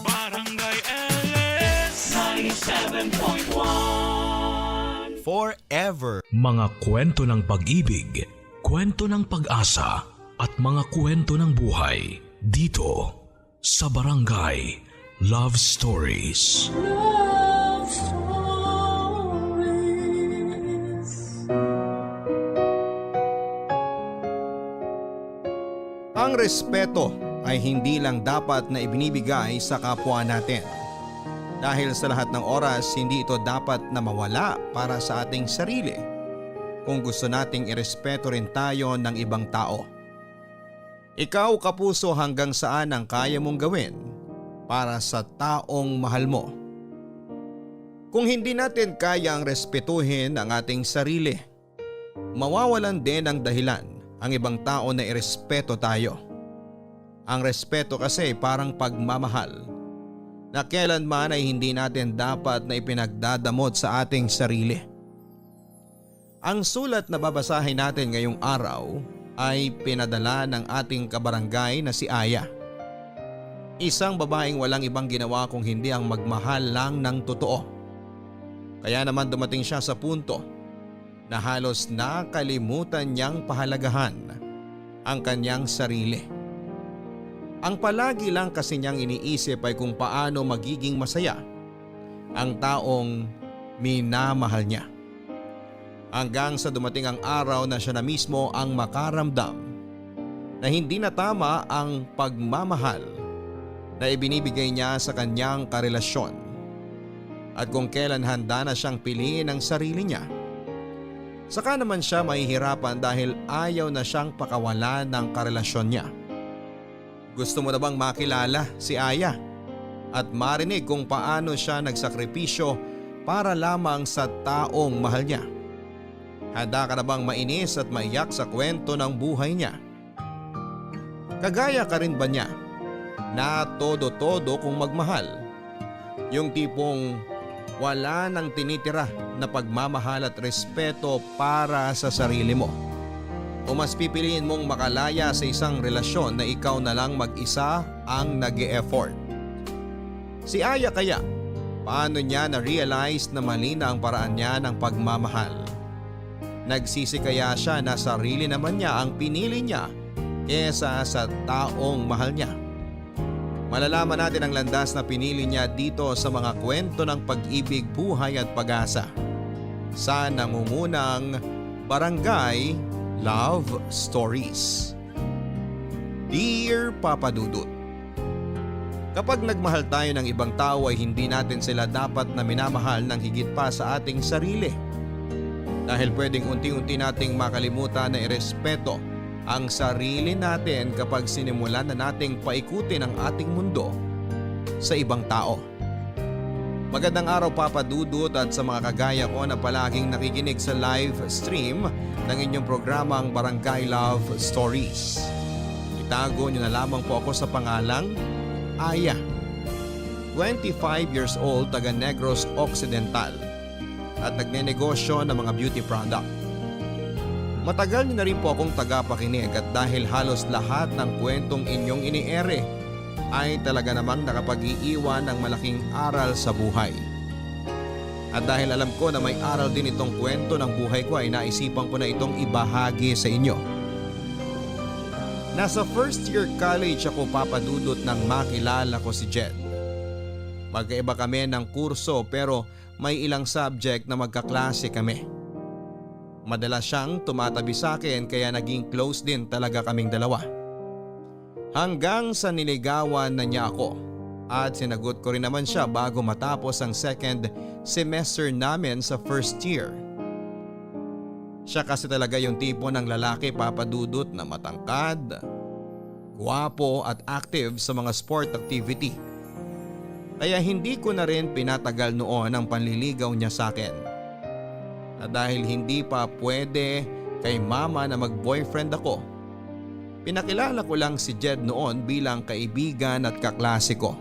Barangay LS 97.1 Forever. Mga kwento ng pag-ibig, kwento ng pag-asa at mga kwento ng buhay dito sa Barangay Love Stories. Love Stories. Ang respeto ay hindi lang dapat na ibinibigay sa kapwa natin. Dahil sa lahat ng oras, hindi ito dapat na mawala para sa ating sarili kung gusto nating irespeto rin tayo ng ibang tao. Ikaw, kapuso, hanggang saan ang kaya mong gawin para sa taong mahal mo? Kung hindi natin kayang respetuhin ang ating sarili, mawawalan din ng dahilan ang ibang tao na irespeto tayo. Ang respeto kasi parang pagmamahal na kailanman ay hindi natin dapat na ipinagdadamot sa ating sarili. Ang sulat na babasahin natin ngayong araw ay pinadala ng ating kabarangay na si Aya. Isang babaeng walang ibang ginawa kung hindi ang magmahal lang ng totoo. Kaya naman dumating siya sa punto na halos nakalimutan niyang pahalagahan ang kanyang sarili. Ang palagi lang kasi niyang iniisip ay kung paano magiging masaya ang taong minamahal niya. Hanggang sa dumating ang araw na siya na mismo ang makaramdam na hindi na tama ang pagmamahal na ibinibigay niya sa kanyang karelasyon. At kung kailan handa na siyang piliin ang sarili niya, saka naman siya mahihirapan dahil ayaw na siyang pakawalan ng karelasyon niya. Gusto mo na bang makilala si Aya at marinig kung paano siya nagsakripisyo para lamang sa taong mahal niya? Handa ka na bang mainis at maiyak sa kwento ng buhay niya? Kagaya ka rin ba niya na todo-todo kung magmahal? Yung tipong wala nang tinitira na pagmamahal at respeto para sa sarili mo? O mas pipiliin mong makalaya sa isang relasyon na ikaw na lang mag-isa ang nag-e-effort? Si Aya kaya, paano niya na-realize na mali na ang paraan niya ng pagmamahal? Nagsisi kaya siya na sarili naman niya ang pinili niya kesa sa taong mahal niya? Malalaman natin ang landas na pinili niya dito sa mga kwento ng pag-ibig, buhay at pag-asa sa nangungunang Barangay Love Stories. Dear Papa Dudut, kapag nagmahal tayo ng ibang tao ay hindi natin sila dapat na minamahal ng higit pa sa ating sarili. Dahil pwedeng unti-unti nating makalimutan na irespeto ang sarili natin kapag sinimulan na nating paikutin ang ating mundo sa ibang tao. Magandang araw Papa Dudut at sa mga kagaya ko na palaging nakikinig sa live stream ng inyong programang Barangay Love Stories. Itago niyo na lamang po ako sa pangalang Aya. 25 years old, taga Negros Occidental at nagnenegosyo ng mga beauty product. Matagal niyo na rin po akong tagapakinig at dahil halos lahat ng kwentong inyong iniere ay talaga namang nakapag-iiwan ng malaking aral sa buhay. At dahil alam ko na may aral din itong kwento ng buhay ko ay naisipan ko na itong ibahagi sa inyo. Nasa first year college ako Papa Dudut nang makilala ko si Jed. Magkaiba kami ng kurso pero may ilang subject na magkaklase kami. Madalas siyang tumatabi sa akin kaya naging close din talaga kaming dalawa. Hanggang sa niligawan na niya ako at sinagot ko rin naman siya bago matapos ang second semester namin sa first year. Siya kasi talaga yung tipo ng lalaki Papa Dudut na matangkad, gwapo at active sa mga sport activity. Kaya hindi ko na rin pinatagal noon ang panliligaw niya sa akin. At dahil hindi pa pwede kay mama na mag-boyfriend ako, pinakilala ko lang si Jed noon bilang kaibigan at kaklase ko.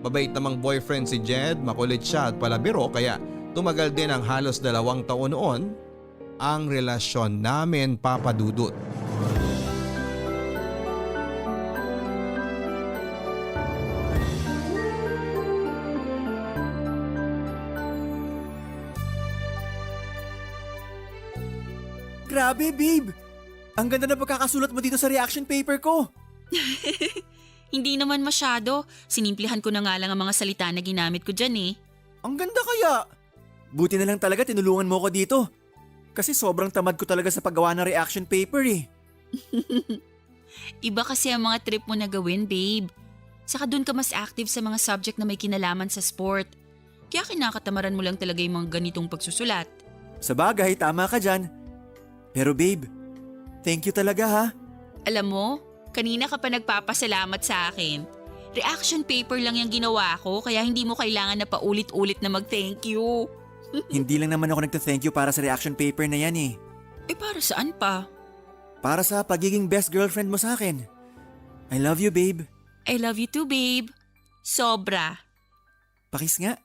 Mabait namang boyfriend si Jed, makulit siya at palabiro kaya tumagal din ang halos 2 taon noon ang relasyon namin Papa Dudut. Grabe, babe! Ang ganda na pagkakasulat mo dito sa reaction paper ko. Hindi naman masyado. Sinimplihan ko na nga lang ang mga salita na ginamit ko dyan eh. Ang ganda kaya! Buti na lang talaga tinulungan mo ko dito. Kasi sobrang tamad ko talaga sa paggawa ng reaction paper eh. Iba kasi ang mga trip mo na gawin, babe. Saka dun ka mas active sa mga subject na may kinalaman sa sport. Kaya kinakatamaran mo lang talaga yung mga ganitong pagsusulat. Sa bagay, tama ka dyan. Pero babe, thank you talaga ha. Alam mo, kanina ka pa nagpapasalamat sa akin. Reaction paper lang yung ginawa ko kaya hindi mo kailangan na paulit-ulit na mag-thank you. Hindi lang naman ako nagta-thank you para sa reaction paper na yan eh. Eh para saan pa? Para sa pagiging best girlfriend mo sa akin. I love you, babe. I love you too, babe. Sobra. Pakis nga.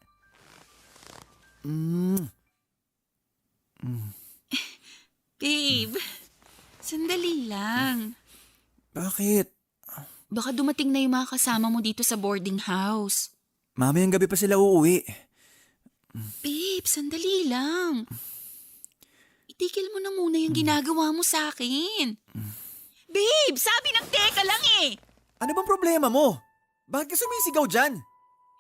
Babe, sandali lang. Bakit? Baka dumating na yung mga kasama mo dito sa boarding house. Mamayang gabi pa sila uuwi. Babe, sandali lang. Itigil mo na muna yung ginagawa mo sa akin. Babe, sabi ng teka lang eh. Ano bang problema mo? Bakit ka sumisigaw dyan?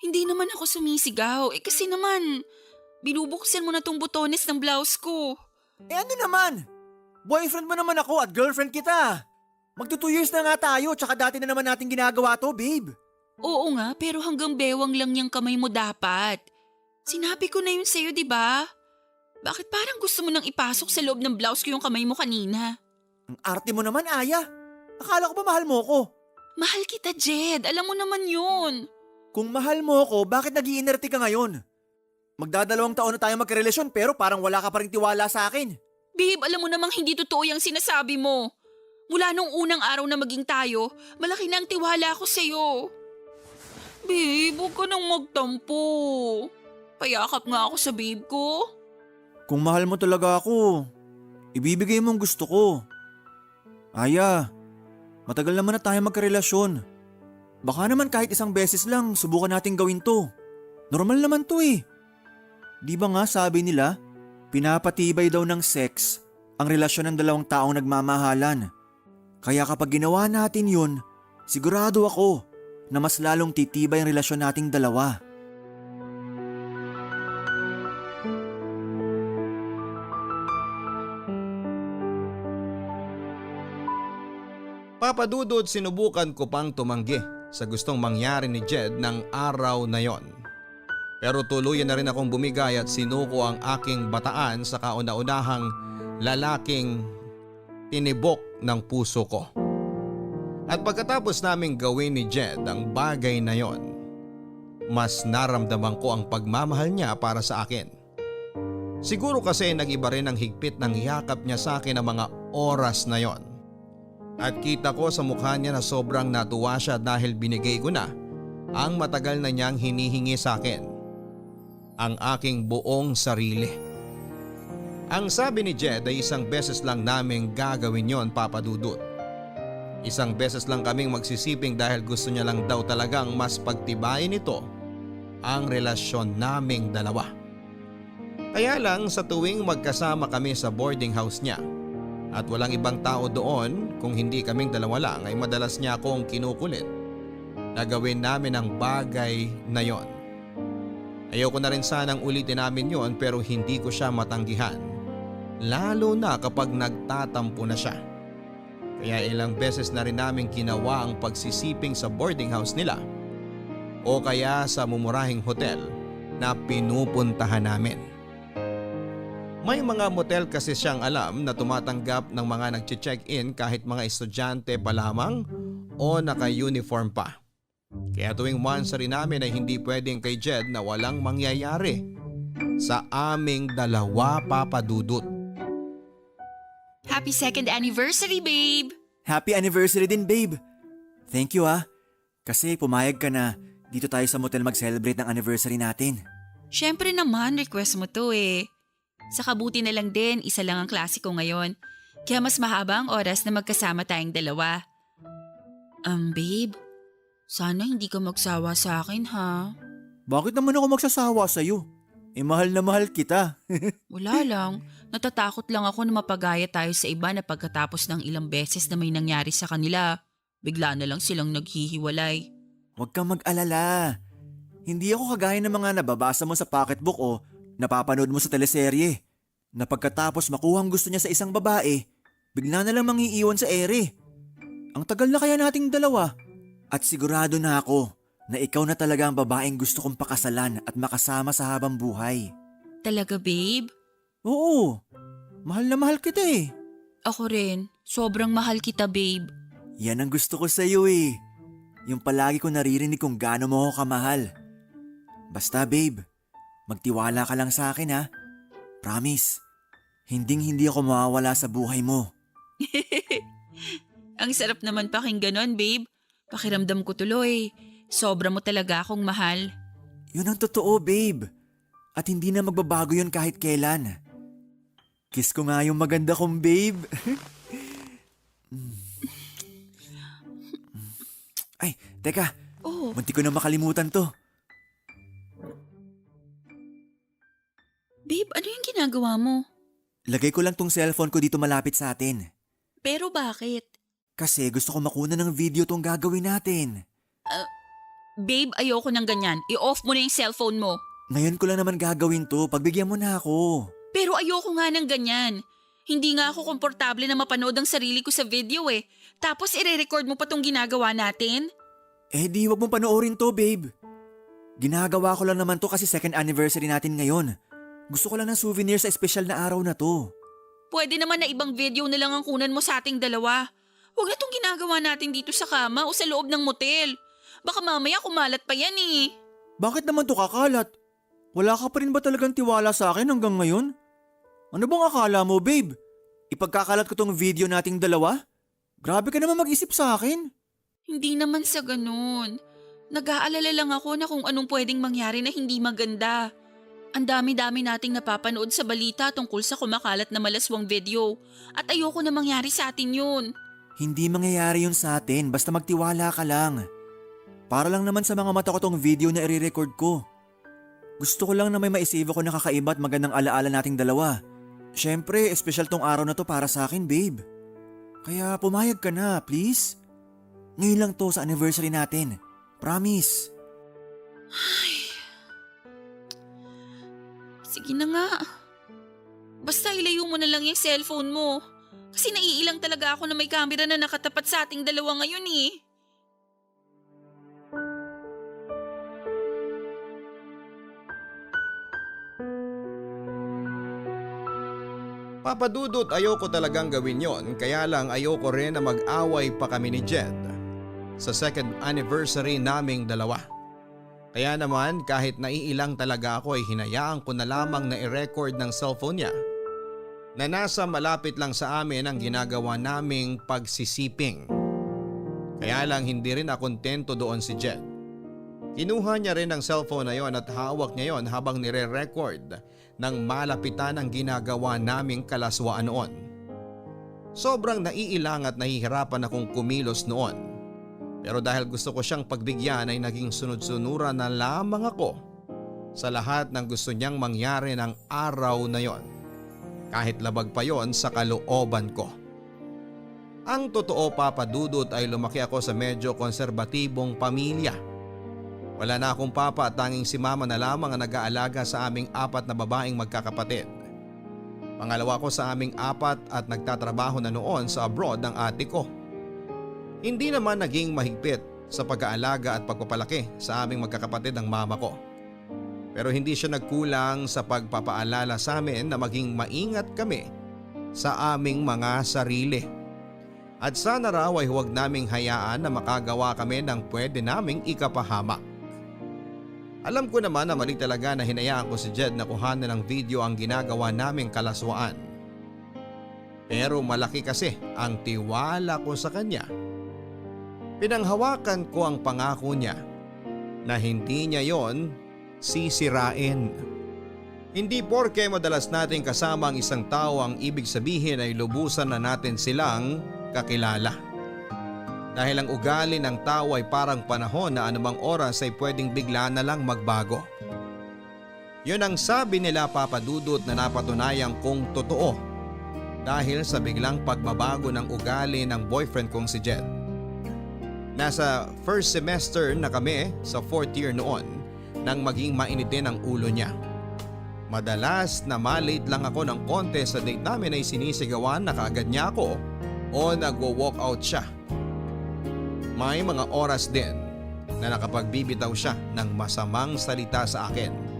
Hindi naman ako sumisigaw. Eh kasi naman, binubuksan mo na tong butones ng blouse ko. Eh ano naman? Boyfriend mo naman ako at girlfriend kita. Magto 2 years na nga tayo tsaka dati na naman natin ginagawa to, babe. Oo nga, pero hanggang bewang lang yung kamay mo dapat. Sinabi ko na yun sa'yo, di ba? Bakit parang gusto mo nang ipasok sa loob ng blouse ko yung kamay mo kanina? Ang arte mo naman, Aya. Akala ko ba mahal mo ko? Mahal kita, Jed. Alam mo naman yun. Kung mahal mo ko, bakit nag-iinerte ka ngayon? Magdadalawang taon na tayo magkarelasyon pero parang wala ka pa rin tiwala sa akin. Babe, alam mo namang hindi totoo yung sinasabi mo. Mula nung unang araw na maging tayo, malaki na ang tiwala ko sa'yo. Babe, huwag ka nang magtampo. Payakap nga ako sa babe ko. Kung mahal mo talaga ako, ibibigay mo ang gusto ko. Aya, matagal naman na tayo magkarelasyon. Baka naman kahit isang beses lang subukan natin gawin to. Normal naman to eh. Di ba nga sabi nila, pinapatibay daw ng sex ang relasyon ng dalawang taong nagmamahalan. Kaya kapag ginawa natin yun, sigurado ako na mas lalong titibay ang relasyon nating dalawa. Papadudod, sinubukan ko pang tumanggi sa gustong mangyari ni Jed ng araw na yon. Pero tuluyan na rin akong bumigay at sinuko ang aking bataan sa kauna-unahang lalaking tinibok ng puso ko. At pagkatapos naming gawin ni Jed ang bagay na yon, mas naramdaman ko ang pagmamahal niya para sa akin. Siguro kasi nag-iba rin ang higpit ng yakap niya sa akin ng mga oras na yon. At kita ko sa mukha niya na sobrang natuwa siya dahil binigay ko na ang matagal na niyang hinihingi sa akin. Ang aking buong sarili. Ang sabi ni Jed ay isang beses lang naming gagawin yon, Papadudot. Isang beses lang kaming magsisiping dahil gusto niya lang daw talagang mas pagtibayin ito ang relasyon naming dalawa. Kaya lang sa tuwing magkasama kami sa boarding house niya at walang ibang tao doon, kung hindi kaming dalawa lang, ay madalas niya akong kinukulit na gawin namin ang bagay na yon. Ayoko na rin sanang ulitin namin yon pero hindi ko siya matanggihan. Lalo na kapag nagtatampo na siya. Kaya ilang beses na rin namin ginawa ang pagsisiping sa boarding house nila o kaya sa mumurahing hotel na pinupuntahan namin. May mga motel kasi siyang alam na tumatanggap ng mga nagche-check-in kahit mga estudyante pa lamang o naka-uniform pa. Kaya tuwing once rin namin ay hindi pwedeng kay Jed na walang mangyayari sa aming dalawa, Papadudot. Happy 2nd anniversary, babe! Happy anniversary din, babe. Thank you kasi pumayag ka na dito tayo sa motel mag-celebrate ng anniversary natin. Syempre naman, request mo to eh. Sa kabuti na lang din, isa lang ang klase ko ngayon. Kaya mas mahaba ang oras na magkasama tayong dalawa. Babe, sana hindi ka magsawa sa akin ha? Bakit naman ako magsasawa sa'yo? Mahal na mahal kita. Wala lang. Natatakot lang ako na mapagaya tayo sa iba na pagkatapos ng ilang beses na may nangyari sa kanila, bigla na lang silang naghihiwalay. Huwag kang mag-alala. Hindi ako kagaya ng mga nababasa mo sa pocketbook o napapanood mo sa teleserye. Na pagkatapos makuhang gusto niya sa isang babae, bigla na lang mangiiwan sa ere. Ang tagal na kaya nating dalawa. At sigurado na ako na ikaw na talaga ang babaeng gusto kong pakasalan at makasama sa habang buhay. Talaga, babe? Oo, mahal na mahal kita eh. Ako rin. Sobrang mahal kita, babe. Yan ang gusto ko sa iyo eh. Yung palagi ko naririnig kung gaano mo ako kamahal. Basta babe, magtiwala ka lang sa akin ha. Promise, hindi ako mawawala sa buhay mo. Ang sarap naman pakinggan nun, babe. Pakiramdam ko tuloy. Sobra mo talaga akong mahal. Yun ang totoo babe. At hindi na magbabago yun kahit kailan. Kiss ko nga yung maganda kong babe. Ay, teka. Oh, Munti ko na makalimutan to. babe, ano yung ginagawa mo? Lagay ko lang tong cellphone ko dito malapit sa atin. Pero bakit? Kasi gusto ko makuna ng video tong gagawin natin. Babe, ayoko ng ganyan. I-off mo na yung cellphone mo. Ngayon ko lang naman gagawin to. Pagbigyan mo na ako. Pero ayoko nga ng ganyan. Hindi nga ako komportable na mapanood ang sarili ko sa video eh. Tapos ire-record mo pa tong ginagawa natin? Eh di wag mong panoorin to, babe. Ginagawa ko lang naman to kasi second anniversary natin ngayon. Gusto ko lang ng souvenir sa espesyal na araw na to. Pwede naman na ibang video na lang ang kunan mo sa ating dalawa. Huwag na tong ginagawa natin dito sa kama o sa loob ng motel. Baka mamaya kumalat pa yan eh. Bakit naman to kakalat? Wala ka pa rin ba talagang tiwala sa akin hanggang ngayon? Ano bang akala mo, babe? Ipagkakalat ko tong video nating dalawa? Grabe ka naman mag-isip sa akin. Hindi naman sa ganun. Nag-aalala lang ako na kung anong pwedeng mangyari na hindi maganda. Ang dami-dami nating napapanood sa balita tungkol sa kumakalat na malaswang video. At ayoko na mangyari sa atin yun. Hindi mangyayari yun sa atin, basta magtiwala ka lang. Para lang naman sa mga mata ko tong video na i-record ko. Gusto ko lang na may maisave ako na kakaiba at magandang alaala nating dalawa. Siyempre, espesyal tong araw na to para sa akin, babe. Kaya pumayag ka na, please. Ngayon lang to sa anniversary natin. Promise. Sige na nga. Basta ilayo mo na lang yung cellphone mo. Kasi naiilang talaga ako na may camera na nakatapat sa ating dalawa ngayon eh. Papadudot, ayoko talagang gawin yon, kaya lang ayoko rin na mag-away pa kami ni Jed sa second anniversary naming dalawa. Kaya naman kahit naiilang talaga ako ay hinayaan ko na lamang na i-record ng cellphone niya na nasa malapit lang sa amin ang ginagawa naming pagsisiping. Kaya lang hindi rin nakontento doon si Jed. Kinuha niya rin ang cellphone na yon at hawak niya yon habang nire-record ng malapitan ang ginagawa naming kalaswaan noon. Sobrang naiilang at nahihirapan akong kumilos noon. Pero dahil gusto ko siyang pagbigyan ay naging sunod-sunuran na lamang ako sa lahat ng gusto niyang mangyari ng araw na yon. Kahit labag pa yon sa kalooban ko. Ang totoo, papadudot, ay lumaki ako sa medyo konserbatibong pamilya. Wala na akong papa at tanging si mama na lamang ang nag-aalaga sa aming 4 na babaeng magkakapatid. Pangalawa ko sa aming 4 at nagtatrabaho na noon sa abroad ang ate ko. Hindi naman naging mahigpit sa pag-aalaga at pagpapalaki sa aming magkakapatid ang mama ko. Pero hindi siya nagkulang sa pagpapaalala sa amin na maging maingat kami sa aming mga sarili. At sana raw ay huwag naming hayaan na makagawa kami ng pwede naming ikapahamak. Alam ko naman na mali talaga na hinayaan ko si Jed na kuhanan ng video ang ginagawa naming kalaswaan. Pero malaki kasi ang tiwala ko sa kanya. Pinanghawakan ko ang pangako niya na hindi niya yon sisirain. Hindi porke madalas nating kasama ang isang tao ang ibig sabihin ay lubusan na natin silang kakilala. Dahil ang ugali ng tao ay parang panahon na anumang oras ay pwedeng bigla na lang magbago. Yun ang sabi nila Papa Dudut na napatunayan kong totoo dahil sa biglang pagbabago ng ugali ng boyfriend kong si Jed. Nasa first semester na kami sa 4th year noon nang maging mainit din ang ulo niya. Madalas na malate lang ako ng konti sa date namin ay sinisigawan na kaagad niya ako o nagwo-walk out siya. May mga oras din na nakapagbibitaw siya ng masamang salita sa akin.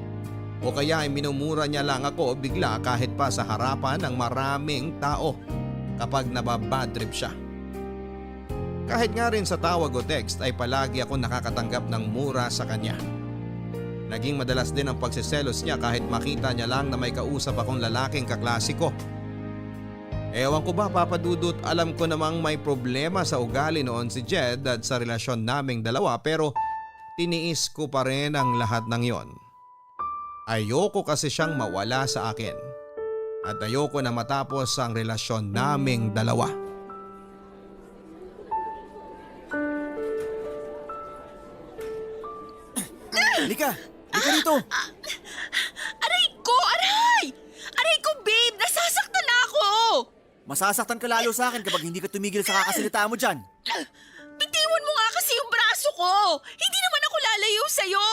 O kaya ay minumura niya lang ako bigla kahit pa sa harapan ng maraming tao kapag nababad trip siya. Kahit nga rin sa tawag o text ay palagi ako nakakatanggap ng mura sa kanya. Naging madalas din ang pagsiselos niya kahit makita niya lang na may kausap akong lalaking kaklase ko. Ewan ko ba Papa Dudut, alam ko namang may problema sa ugali noon si Jed at sa relasyon naming dalawa pero tiniis ko pa rin ang lahat ng yon. Ayoko kasi siyang mawala sa akin at ayoko na matapos ang relasyon naming dalawa. Lika! Lika dito! Aray ko! Aray! Aray ko, babe! Nasasaktan na ako! Masasaktan ka lalo sa akin kapag hindi ka tumigil sa kakasalita mo dyan. Bitiwan mo nga kasi yung braso ko! Hindi naman ako lalayo sa'yo!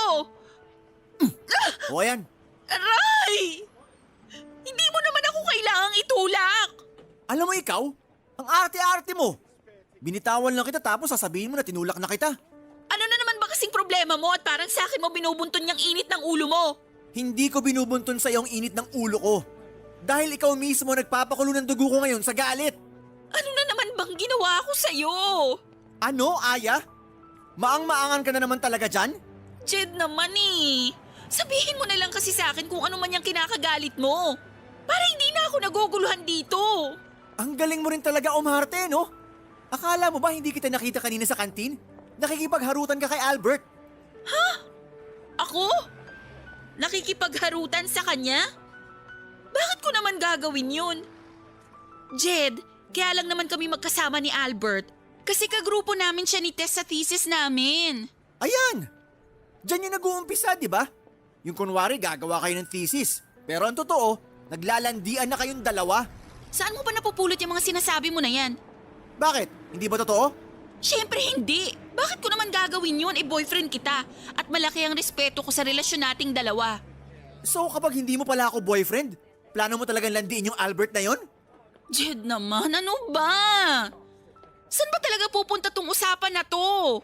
O ayan, Aray! Hindi mo naman ako kailangang itulak! alam mo ikaw, ang arte-arte mo. Binitawan lang kita tapos sasabihin mo na tinulak na kita. Ano na naman ba kasing problema mo at parang sa akin mo binubunton yung init ng ulo mo? Hindi ko binubunton sa iyong init ng ulo ko. Dahil ikaw mismo nagpapakulo ng dugo ko ngayon sa galit. Ano na naman bang ginawa ko sa'yo? Ano, Aya? Maang-maangan ka na naman talaga dyan? Jed naman eh. Sabihin mo na lang kasi sa akin kung ano man yung kinakagalit mo. Para hindi na ako naguguluhan dito. Ang galing mo rin talaga umarte, no? Akala mo ba hindi kita nakita kanina sa kantin? Nakikipagharutan ka kay Albert. Ako? Nakikipagharutan sa kanya? Bakit ko naman gagawin yun? Jed, kaya lang naman kami magkasama ni Albert. Kasi kagrupo namin siya ni Tess sa thesis namin. Ayan! Diyan yung nag-uumpisa, di ba? Yung kunwari gagawa kayo ng thesis. Pero ang totoo, naglalandian na kayong dalawa. Saan mo ba napupulot yung mga sinasabi mo na yan? Bakit? Hindi ba totoo? Siyempre hindi. Bakit ko naman gagawin yun? Boyfriend kita. At malaki ang respeto ko sa relasyon nating dalawa. So kapag hindi mo pala ako boyfriend, plano mo talagang landiin yung Albert na yon? Jed naman, ano ba? Saan ba talaga pupunta tong usapan na to?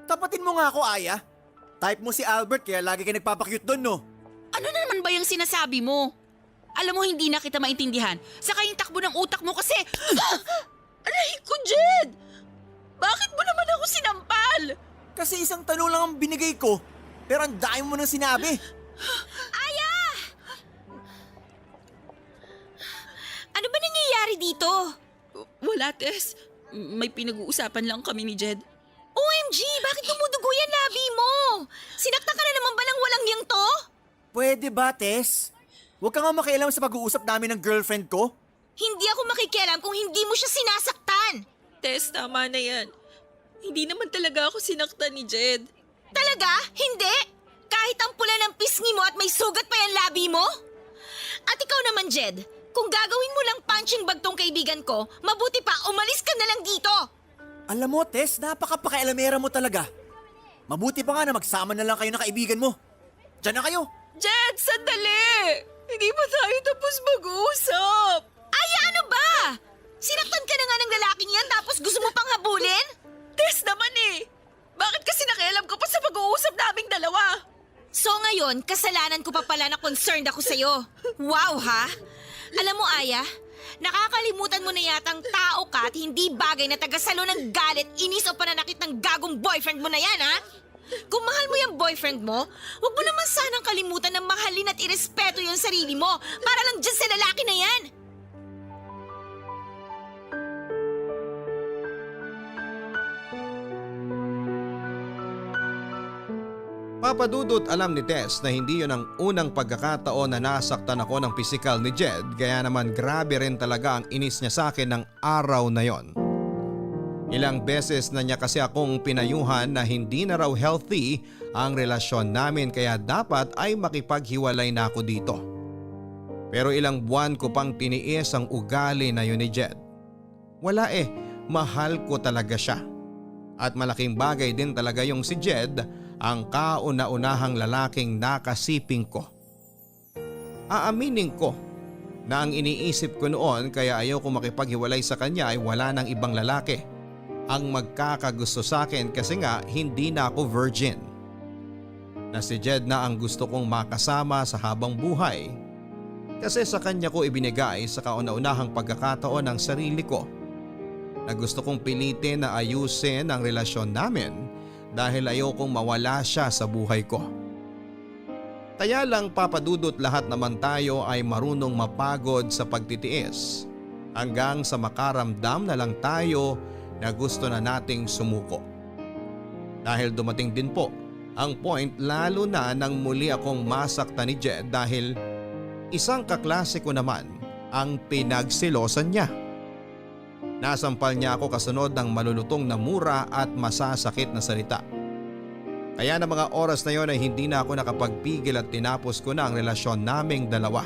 Tapatin mo nga ako, Aya. Type mo si Albert kaya lagi ka nagpapakyut doon, no? Ano na naman ba yung sinasabi mo? Alam mo, hindi na kita maintindihan. Saka yung takbo ng utak mo kasi... Aray ko, Jed! Bakit mo naman ako sinampal? Kasi isang tanong lang ang binigay ko, pero ang dami mo nang sinabi. Aya! Ano ba nangyayari dito? Wala, Tess. May pinag-uusapan lang kami ni Jed. OMG! Bakit dumudugo yan labi mo? Sinakta ka na naman ba ng walang yang to? Pwede ba, Tess? Huwag ka nga makialam sa pag-uusap namin ng girlfriend ko. Hindi ako makikialam kung hindi mo siya sinasaktan. Tess, tama na yan. Hindi naman talaga ako sinaktan ni Jed. Talaga? Hindi? Kahit ang pula ng pisngi mo at may sugat pa yung labi mo? At ikaw naman, Jed, kung gagawin mo lang punching bag tong kaibigan ko, mabuti pa umalis ka na lang dito. Alam mo, Tess, napaka-pakialamera mo talaga. Mabuti pa nga na magsama na lang kayo ng kaibigan mo. Diyan na kayo. Jed, sandali! Hindi pa tayo tapos mag-uusap. Ay, ano ba? Sinaktan ka na nga ng lalaking yan tapos gusto mo pang habulin? Tess naman eh. Bakit kasi nakialam ka pa sa pag-uusap naming dalawa? So ngayon, kasalanan ko pa pala na concerned ako sa'yo. Wow ha? Alam mo, Aya, nakakalimutan mo na yatang tao ka at hindi bagay na tagasalo ng galit, inis o pananakit ng gagong boyfriend mo na yan, ha? Kung mahal mo yung boyfriend mo, huwag mo naman sanang kalimutan na mahalin at irespeto yung sarili mo para lang dyan sa lalaki na yan. Papa Dudut, alam ni Tess na hindi yun ang unang pagkakataon na nasaktan ako ng pisikal ni Jed, kaya naman grabe rin talaga ang inis niya sa akin ng araw na yon. Ilang beses na niya kasi akong pinayuhan na hindi na raw healthy ang relasyon namin kaya dapat ay makipaghiwalay na ako dito. Pero ilang buwan ko pang tiniis ang ugali na yun ni Jed. Wala mahal ko talaga siya. At malaking bagay din talaga yung si Jed, ang kauna-unahang lalaking nakasiping ko. Aaminin ko na ang iniisip ko noon kaya ayaw ko makipaghiwalay sa kanya ay wala ng ibang lalaki ang magkakagusto sa akin kasi nga hindi na ako virgin. Na si Jed na ang gusto kong makasama sa habang buhay kasi sa kanya ko ibinigay sa kauna-unahang pagkakataon ng sarili ko na gusto kong pilitin na ayusin ang relasyon namin dahil ayokong mawala siya sa buhay ko. Kaya lang papadudot lahat naman tayo ay marunong mapagod sa pagtitiis hanggang sa makaramdam na lang tayo na gusto na nating sumuko. Dahil dumating din po ang point lalo na nang muli akong masaktan ni Jed dahil isang kaklase ko naman ang pinagsilosan niya. Nasampal niya ako kasunod ng malulutong na mura at masasakit na salita. Kaya na mga oras na yon ay hindi na ako nakapagpigil at tinapos ko na ang relasyon naming dalawa.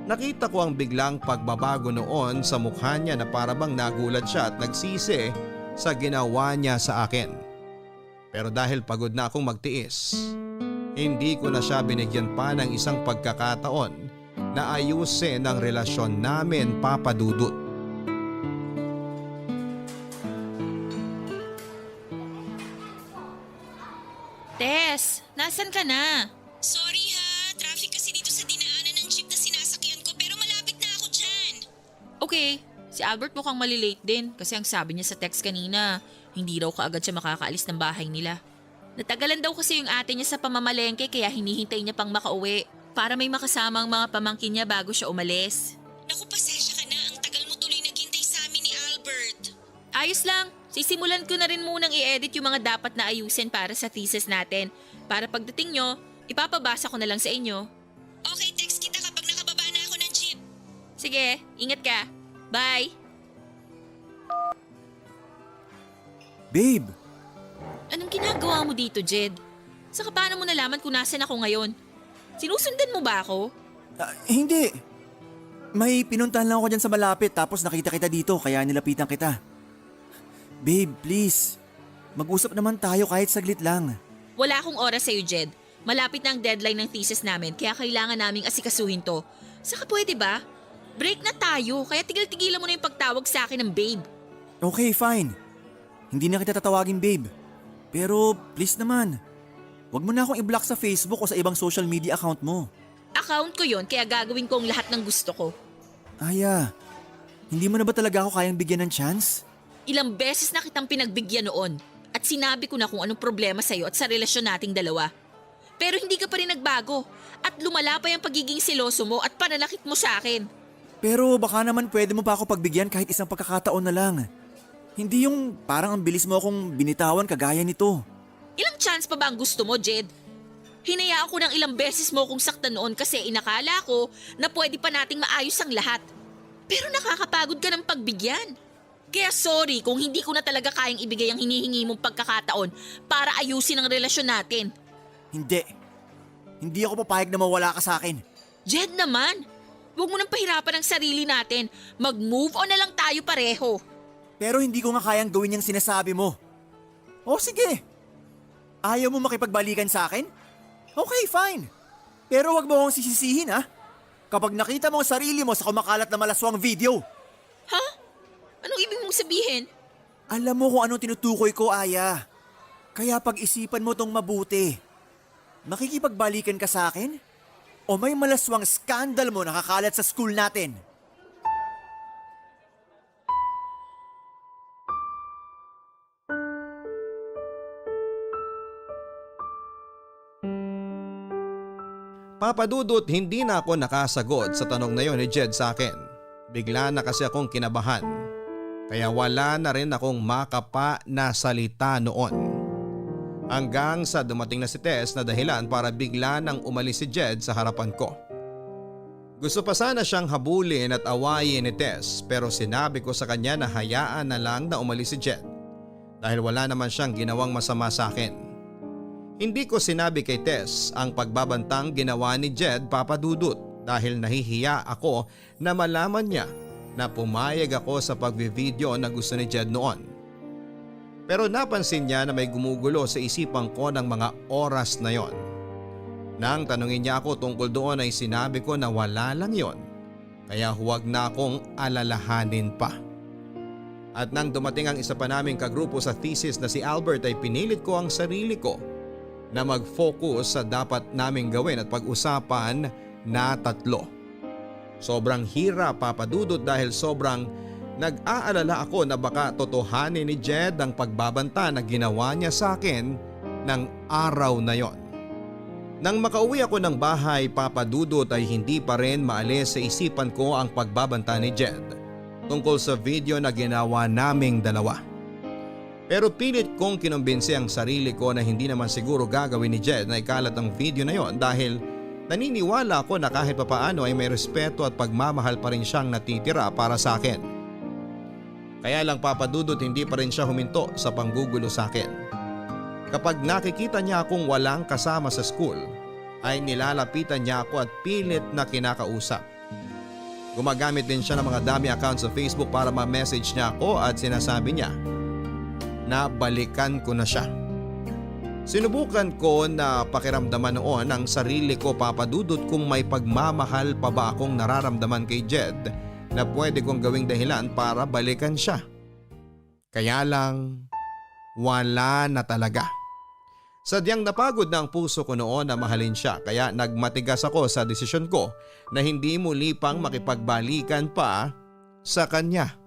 Nakita ko ang biglang pagbabago noon sa mukha niya na parabang nagulat siya at nagsisi sa ginawa niya sa akin. Pero dahil pagod na akong magtiis, hindi ko na siya binigyan pa ng isang pagkakataon na ayusin ang relasyon namin, Papa Dudut. Tess, nasan ka na? Sorry ha, traffic kasi dito sa dinaanan ng jeep na sinasakyan ko pero malapit na ako dyan. Okay, si Albert mukhang malilate din kasi ang sabi niya sa text kanina, hindi raw kaagad siya makakaalis ng bahay nila. Natagalan daw kasi yung ate niya sa pamamalengke kaya hinihintay niya pang makauwi para may makasama ang mga pamangkin niya bago siya umalis. Naku, pasensya ka na, ang tagal mo tuloy naghintay sa amin ni Albert. Ayos lang, sisimulan ko na rin munang i-edit yung mga dapat na ayusin para sa thesis natin. Para pagdating nyo, ipapabasa ko na lang sa inyo. Okay, text kita kapag nakababa na ako ng jeep. Sige, ingat ka. Bye! Babe, Anong ginagawa mo dito, Jed? Saka paano mo nalaman kung nasan ako ngayon? Sinusundan mo ba ako? Hindi. May pinuntahan lang ako dyan sa malapit tapos nakita kita dito kaya nilapitan kita. Babe, please. Mag-usap naman tayo kahit saglit lang. Wala akong oras sa'yo, Jed. Malapit na ang deadline ng thesis namin kaya kailangan naming asikasuhin to. Saka pwede ba? Break na tayo kaya tigil-tigilan mo na yung pagtawag sa akin ng babe. Okay, fine. Hindi na kita tatawagin babe. Pero please naman, wag mo na akong i-block sa Facebook o sa ibang social media account mo. Account ko yon kaya gagawin ko ang lahat ng gusto ko. Aya, hindi mo na ba talaga ako kayang bigyan ng chance? Ilang beses na kitang pinagbigyan noon at sinabi ko na kung anong problema sa'yo at sa relasyon nating dalawa. Pero hindi ka pa rin nagbago at lumala pa yung pagiging seloso mo at pananakit mo sa akin. Pero baka naman pwede mo pa ako pagbigyan kahit isang pagkakataon na lang. Hindi yung parang ang bilis mo akong binitawan kagaya nito. Ilang chance pa ba ang gusto mo, Jed? Hinayaan ko ng ilang beses mo kung saktan noon kasi inakala ko na pwede pa nating maayos ang lahat. Pero nakakapagod ka ng pagbigyan. Kaya sorry kung hindi ko na talaga kayang ibigay ang hinihingi mong pagkakataon para ayusin ang relasyon natin. Hindi. Hindi ako papayag na mawala ka sa akin. Jed naman, huwag mo nang pahirapan ang sarili natin. Mag-move on na lang tayo pareho. Pero hindi ko nga kayang gawin yung sinasabi mo. O sige. Ayaw mo makipagbalikan sa akin? Okay, fine. Pero wag mo akong sisisihin ha. Kapag nakita mo ang sarili mo sa kumakalat na malaswang video. Ha? Anong ibig mong sabihin? Alam mo kung anong tinutukoy ko, Aya. Kaya pag-isipan mo tong mabuti. Makikipagbalikan ka sa akin? O may malaswang skandal mo nakakalat sa school natin? Papadudot, hindi na ako nakasagot sa tanong na yon ni Jed sa akin. Bigla na kasi akong kinabahan. Kaya wala na rin akong makapa na salita noon. Hanggang sa dumating na si Tess na dahilan para bigla nang umalis si Jed sa harapan ko. Gusto pa sana siyang habulin at awayin ni Tess pero sinabi ko sa kanya na hayaan na lang na umalis si Jed dahil wala naman siyang ginawang masama sa akin. Hindi ko sinabi kay Tess ang pagbabantang ginawa ni Jed, Papa Dudut, dahil nahihiya ako na malaman niya na pumayag ako sa pagbivideo na gusto ni Jed noon. Pero napansin niya na may gumugulo sa isipan ko ng mga oras na yon. Nang tanungin niya ako tungkol doon ay sinabi ko na wala lang yon, kaya huwag na akong alalahanin pa. At nang dumating ang isa pa naming kagrupo sa thesis na si Albert ay pinilit ko ang sarili ko na mag-focus sa dapat naming gawin at pag-usapan na tatlo. Sobrang hirap, Papa Dudut, dahil sobrang nag-aalala ako na baka totohanin ni Jed ang pagbabanta na ginawa niya sa akin ng araw na yon. Nang makauwi ako ng bahay, Papa Dudut, ay hindi pa rin maalis sa isipan ko ang pagbabanta ni Jed tungkol sa video na ginawa naming dalawa. Pero pilit kong kinumbinsi ang sarili ko na hindi naman siguro gagawin ni Jed na ikalat ang video na yon dahil naniniwala ako na kahit papaano ay may respeto at pagmamahal pa rin siyang natitira para sa akin. Kaya lang, Papa Dudut, hindi pa rin siya huminto sa panggugulo sa akin. Kapag nakikita niya akong walang kasama sa school, ay nilalapitan niya ako at pilit na kinakausap. Gumagamit din siya ng mga dummy accounts sa Facebook para ma-message niya ako at sinasabi niya na balikan ko na siya. Sinubukan ko na pakiramdaman noon ang sarili ko, Papa Dudut, kung may pagmamahal pa ba akong nararamdaman kay Jed na pwede kong gawing dahilan para balikan siya. Kaya lang, wala na talaga. Sadyang napagod na ang puso ko noon na mahalin siya kaya nagmatigas ako sa desisyon ko na hindi muli pang makipagbalikan pa sa kanya.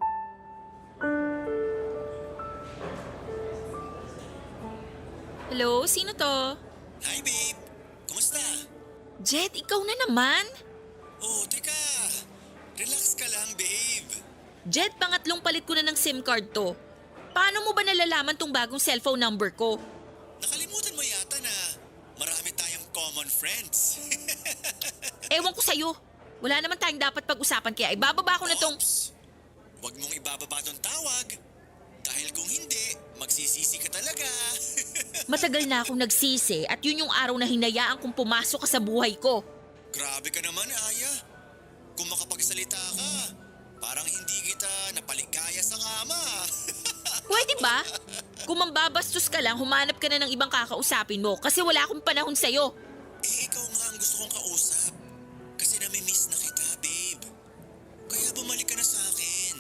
Hello, sino to? Hi babe! Kumusta? Jed, ikaw na naman? Oh, teka! Relax ka lang babe! Jed, pangatlong palit ko na ng SIM card to. Paano mo ba nalalaman tong bagong cellphone number ko? Nakalimutan mo yata na marami tayong common friends. Ewan ko sa'yo. Wala naman tayong dapat pag-usapan kaya ibababa ko na tong… Oops! Huwag mong ibababa tong tawag. Dahil kung hindi, magsisisi ka talaga. Matagal na akong nagsisi at yun yung araw na hinayaan kong pumasok ka sa buhay ko. Grabe ka naman, Aya. Kung makapagsalita ka, parang hindi kita napaligaya sa kama. Pwede ba? Kung mambabastos ka lang, humanap ka na ng ibang kakausapin mo kasi wala akong panahon sa'yo. Eh, ikaw nga ang gusto kong kausap. Kasi nami-miss na kita, babe. Kaya bumalik ka na sa akin.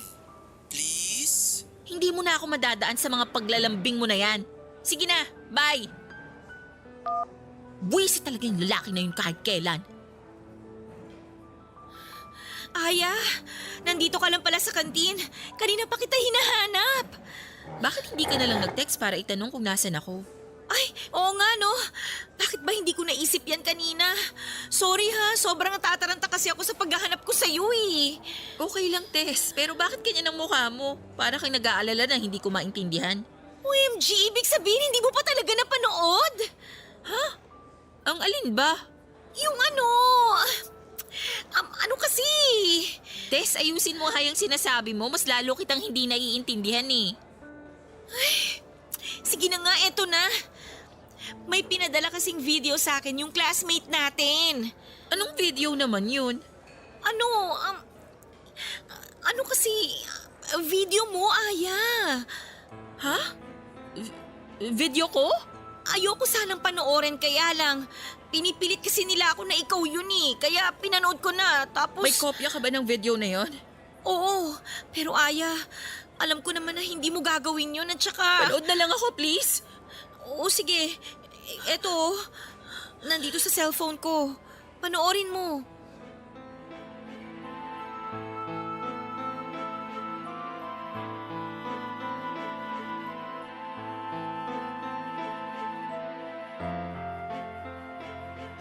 Please? Hindi mo na ako madadaan sa mga paglalambing mo na yan. Sige na, bye! Buwisit talaga yung lalaki na yun kahit kailan. Aya, nandito ka lang pala sa kantin. Kanina pa kita hinahanap. Bakit hindi ka na lang nag-text para itanong kung nasan ako? Ay, oo nga no. Bakit ba hindi ko naisip yan kanina? Sorry ha, sobrang natataranta kasi ako sa paghahanap ko sa'yo eh. Okay lang, Tess. Pero bakit ganyan ang mukha mo? Para kang nag-aalala na hindi ko maintindihan. OMG, ibig sabihin hindi mo pa talaga napanood? Ha? Ang alin ba? Yung ano… ano kasi? Tess, ayusin mo hayang sinasabi mo. Mas lalo kitang hindi naiintindihan eh. Ay, sige na nga, eto na. May pinadala kasing video sa akin yung classmate natin. Anong video naman yun? Ano kasi, video mo, Aya. Ha? Video ko? Ayoko sanang panoorin kaya lang. Pinipilit kasi nila ako na ikaw yun eh. Kaya pinanood ko na, tapos… May kopya ka ba ng video na yon? Oo, pero Aya, alam ko naman na hindi mo gagawin yun at saka… Panood na lang ako, please. Oo, sige. Eto, nandito sa cellphone ko. Panoorin mo.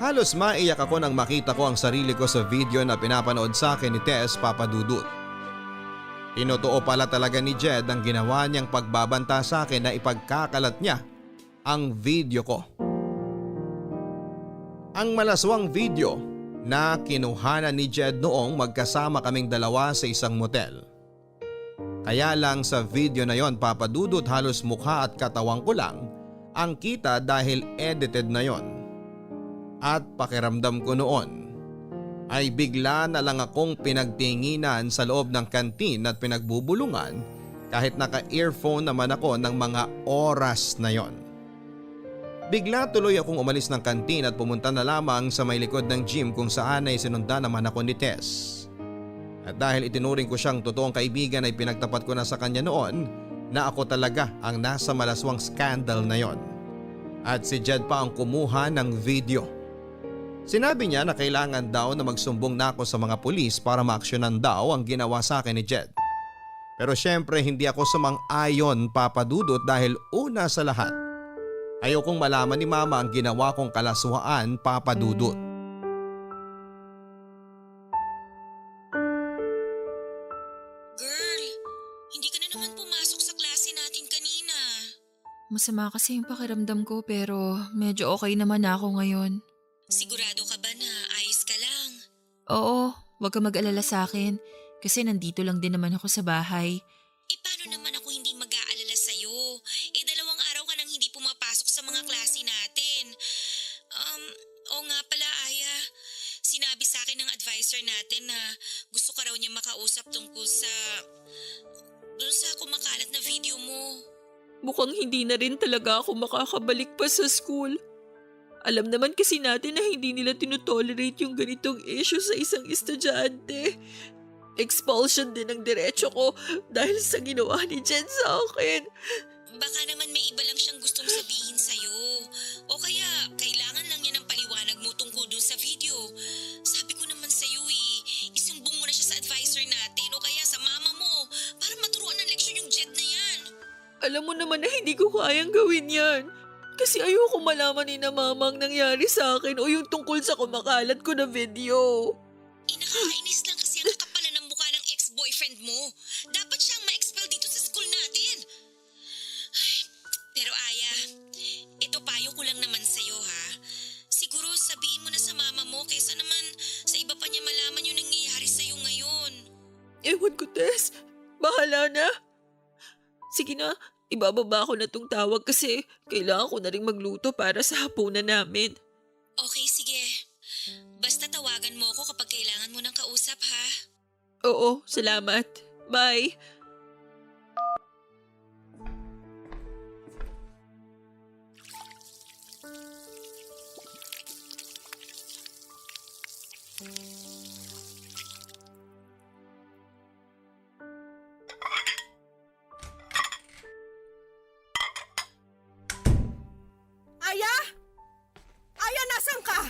Halos maiyak ako nang makita ko ang sarili ko sa video na pinapanood sa akin ni Tess, Papa Dudut. Tinotoo pala talaga ni Jed ang ginawa niyang pagbabanta sa akin na ipagkakalat niya ang video ko. Ang malaswang video na kinuhanan ni Jed noong magkasama kaming dalawa sa isang motel. Kaya lang sa video na yon, Papa Dudut, halos mukha at katawan ko lang ang kita dahil edited na yon. At pakiramdam ko noon ay bigla na lang akong pinagtinginan sa loob ng kantin at pinagbubulungan kahit naka-earphone naman ako ng mga oras na yon. Bigla tuloy akong umalis ng kantin at pumunta na lamang sa may likod ng gym kung saan ay sinundan naman ako ni Tess. At dahil itinuring ko siyang totoong kaibigan ay pinagtapat ko na sa kanya noon na ako talaga ang nasa malaswang scandal na yon. At si Jed pa ang kumuha ng video. Sinabi niya na kailangan daw na magsumbong na ako sa mga pulis para maaksyonan daw ang ginawa sa akin ni Jed. Pero syempre hindi ako sumang-ayon, Papa Dudut, dahil una sa lahat, ayokong malaman ni Mama ang ginawa kong kalaswaan, Papa Dudut. Girl, hindi ka na naman pumasok sa klase natin kanina. Masama kasi yung pakiramdam ko pero medyo okay naman na ako ngayon. Sigurado ka ba na ayos ka lang? Oo, wag ka mag-alala sa akin kasi nandito lang din naman ako sa bahay. Paano naman ako hindi mag-aalala sa'yo? 2 araw ka nang hindi pumapasok sa mga klase natin. Oo nga pala, Aya. Sinabi sa akin ng advisor natin na gusto ka raw niya makausap tungkol doon sa kumakalat na video mo. Mukhang hindi na rin talaga ako makakabalik pa sa school. Alam naman kasi natin na hindi nila tinotolerate yung ganitong issue sa isang estudyante. Expulsion din ang diretso ko dahil sa ginawa ni Jen sa akin. Baka naman may iba lang siyang gustong sabihin sa'yo. O kaya kailangan lang niya ng paliwanag mo tungkol dun sa video. Sabi ko naman sa'yo isumbong mo na siya sa advisor natin o kaya sa mama mo para maturuan ng leksyon yung Jed na yan. Alam mo naman na hindi ko kayang gawin yan. Kasi ayoko malaman ni na mama ang nangyari sa akin o yung tungkol sa kumakalat ko na video. Nakakainis lang kasi ang kakapalan ng mukha ng ex-boyfriend mo. Dapat siyang ma-expel dito sa school natin. Ay, pero Aya, ito payo ko lang naman sa'yo ha. Siguro sabihin mo na sa mama mo kaysa naman sa iba pa niya malaman yung nangyayari sa'yo ngayon. Ewan ko, Tess. Bahala na. Sige na, ibababa ko na tong tawag kasi kailangan ko na rin magluto para sa hapunan namin. Okay, sige. Basta tawagan mo ako kapag kailangan mo ng kausap ha. Oo, salamat. Bye. Aya? Aya, nasan ka?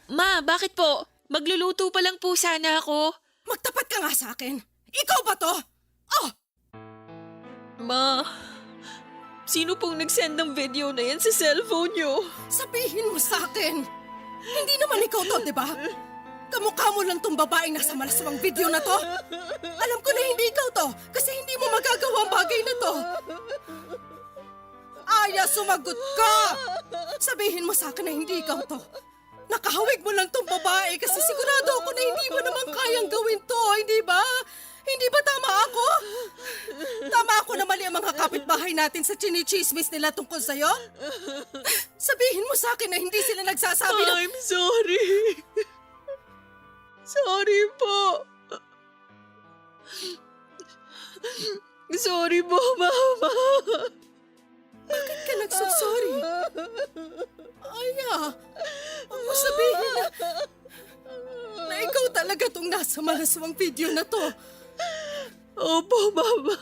Ma, bakit po? Magluluto pa lang po sana ako. Magtapat ka nga sa akin. Ikaw ba to? Oh, Ma, sino pong nag-send ng video na yan sa cellphone nyo? sabihin mo sa akin. Hindi naman ikaw to, di ba? Kamukha mo lang tong babaeng nasa malaswang video na to. Alam ko na hindi ikaw to kasi hindi mo magagawa ang bagay na to. Aya, sumagot ka! Sabihin mo sa akin na hindi ikaw to. Nakahawig mo lang tong babae kasi sigurado ako na hindi mo naman kayang gawin to, hindi ba? Hindi ba tama ako? Tama ako na mali ang mga kapitbahay natin sa chinichismis nila tungkol sa'yo? Sabihin mo sa akin na hindi sila nagsasabi na... I'm sorry. Sorry po. Sorry po, Mama. Bakit ka nagsasorry? Aya, huwag mo sabihin na ikaw talaga tong nasa malaswang video na to. Opo, Mama.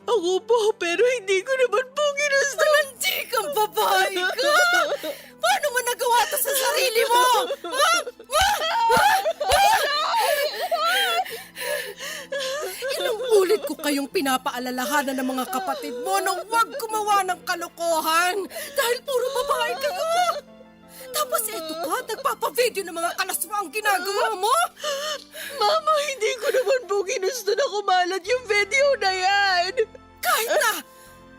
Ako po, pero hindi ko naman po ginusto. Malandi kang babae ka! Paano mo nagawa to sa sarili mo? Ilang ulit ko kayong pinapaalalahanan ng mga kapatid mo na huwag gumawa ng kalokohan dahil puro babae kayo. Tapos eto ka, nagpapavideo ng mga kalaswang ginagawa mo? Mama, hindi ko naman po ginusto na kumalat yung video na yan. Kahit na,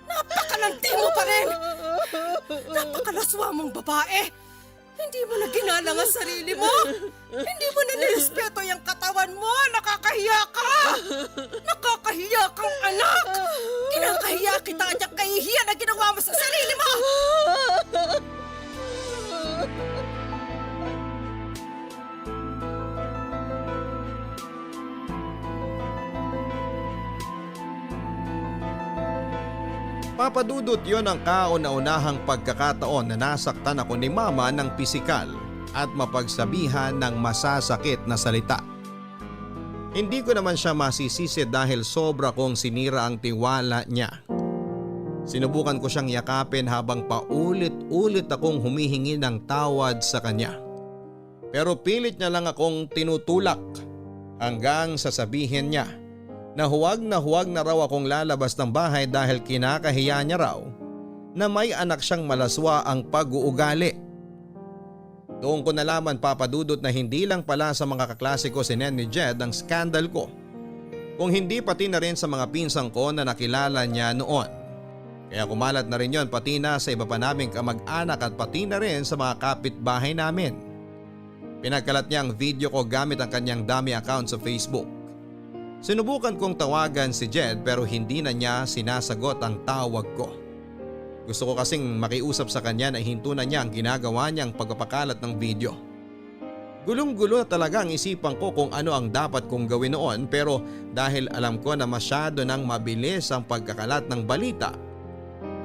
napakalandi mo pa rin. Napakalaswa mong babae. Hindi mo na ginalang ang sarili mo. Hindi mo na nirespeto yung katawan mo. Nakakahiya ka. Nakakahiya kang anak. Kinakahiya kita at yung kahihiya na ginawa mo sa sarili mo. Papadudot yon ang kauna-unahang pagkakataon na nasaktan ako ni mama ng pisikal at mapagsabihan ng masasakit na salita. Hindi ko naman siya masisisi dahil sobra kong sinira ang tiwala niya. Sinubukan ko siyang yakapin habang paulit-ulit akong humihingi ng tawad sa kanya. Pero pilit niya lang akong tinutulak hanggang sasabihin niya na huwag na raw akong lalabas ng bahay dahil kinakahiya niya raw na may anak siyang malaswa ang pag-uugali. Doon ko nalaman, Papadudot, na hindi lang pala sa mga kaklase ko si Nen ni Jed ang skandal ko, kung hindi pati na rin sa mga pinsang ko na nakilala niya noon. Kaya kumalat na rin yon pati na sa iba pa naming kamag-anak at pati na rin sa mga kapitbahay namin. Pinagkalat niya ang video ko gamit ang kanyang dummy account sa Facebook. Sinubukan kong tawagan si Jed pero hindi na niya sinasagot ang tawag ko. Gusto ko kasing makiusap sa kanya na hinto na niya ang ginagawa niyang pagpapakalat ng video. Gulong-gulo na talaga ang isipan ko kung ano ang dapat kong gawin noon, pero dahil alam ko na masyado nang mabilis ang pagkakalat ng balita,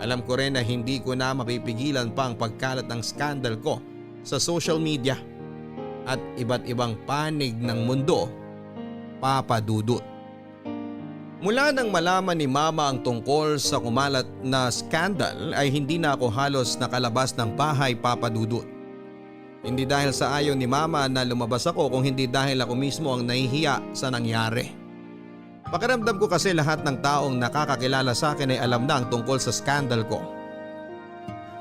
alam ko rin na hindi ko na mapipigilan pa ang pagkalat ng skandal ko sa social media at iba't ibang panig ng mundo, Papadudot. Mula nang malaman ni mama ang tungkol sa kumalat na skandal ay hindi na ako halos nakalabas ng bahay, Papadudot. Hindi dahil sa ayaw ni mama na lumabas ako, kung hindi dahil ako mismo ang nahihiya sa nangyari. Pakiramdam ko kasi lahat ng taong nakakakilala sa akin ay alam na ang tungkol sa skandal ko.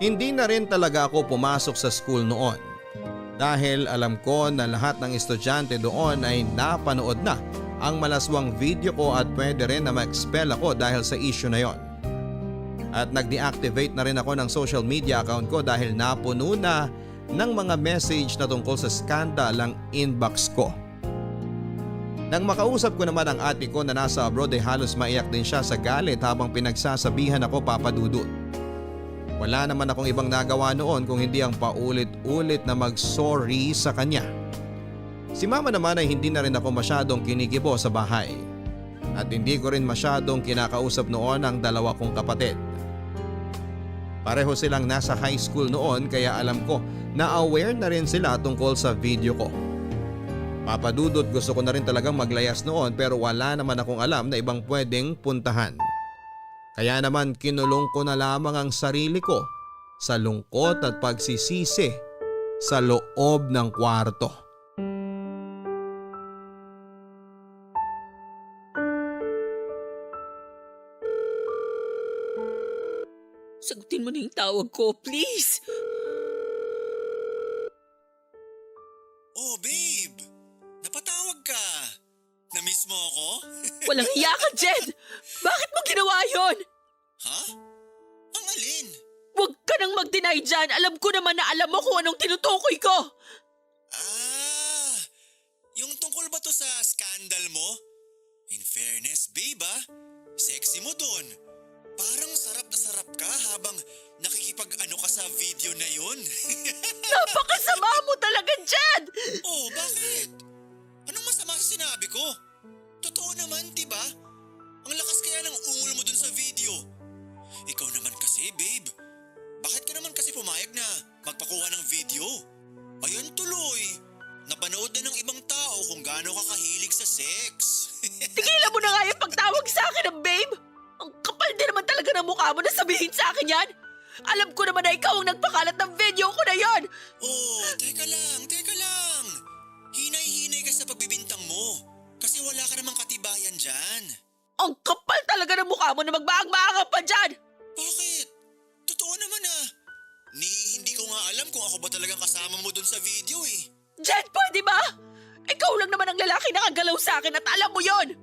Hindi na rin talaga ako pumasok sa school noon dahil alam ko na lahat ng estudyante doon ay napanood na ang malaswang video ko at pwede rin na ma-expel ako dahil sa issue na yon. At nag-deactivate na rin ako ng social media account ko dahil napuno na ng mga message na tungkol sa skandal ang inbox ko. Nang makausap ko naman ang ate ko na nasa abroad ay halos maiyak din siya sa galit habang pinagsasabihan ako, Papadudot. Wala naman akong ibang nagawa noon kung hindi ang paulit-ulit na mag-sorry sa kanya. Si mama naman ay hindi na rin ako masyadong kinikibo sa bahay at hindi ko rin masyadong kinakausap noon ang dalawa kong kapatid. Pareho silang nasa high school noon kaya alam ko na aware na rin sila tungkol sa video ko. Papadudot, gusto ko na rin talagang maglayas noon pero wala naman akong alam na ibang pwedeng puntahan. Kaya naman kinulong ko na lamang ang sarili ko sa lungkot at pagsisisi sa loob ng kwarto. Sagutin mo na yung tawag ko, please. Oh, babe! Napatawag ka! Na-miss mo ako? Walang hiya ka, Jed! Bakit mo ginawa yon? Ha? Ang alin? Huwag ka nang mag-deny dyan. Alam ko naman na alam mo kung anong tinutukoy ko. Yung tungkol ba to sa skandal mo? In fairness, babe sexy mo dun. Parang sarap na sarap ka habang nakikipag-ano ka sa video na yun. Napakasama mo talaga, Jed! Oh, bakit? Anong masama sa sinabi ko? Totoo naman, diba? Ang lakas kaya ng ungol mo dun sa video. Ikaw naman kasi, babe. Bakit ka naman kasi pumayag na magpakuha ng video? Ayun tuloy. Napanood na ng ibang tao kung gaano ka kahilig sa sex. Tigilan mo na nga yung pagtawag sa akin ng babe! Ang kapal din naman talaga ng mukha mo na sabihin sa akin yan! Alam ko naman na ikaw ang nagpakalat ng video ko na yon! Oh, teka lang. Hinay-hinay ka sa pagbibintang mo. Kasi wala ka namang katibayan dyan. Ang kapal talaga ng mukha mo na magbaang-baangan pa dyan! Bakit? Totoo naman hindi ko nga alam kung ako ba talagang kasama mo dun sa video eh. Jed, pwede ba? Ikaw lang naman ang lalaki na kagalaw sa akin at alam mo yon!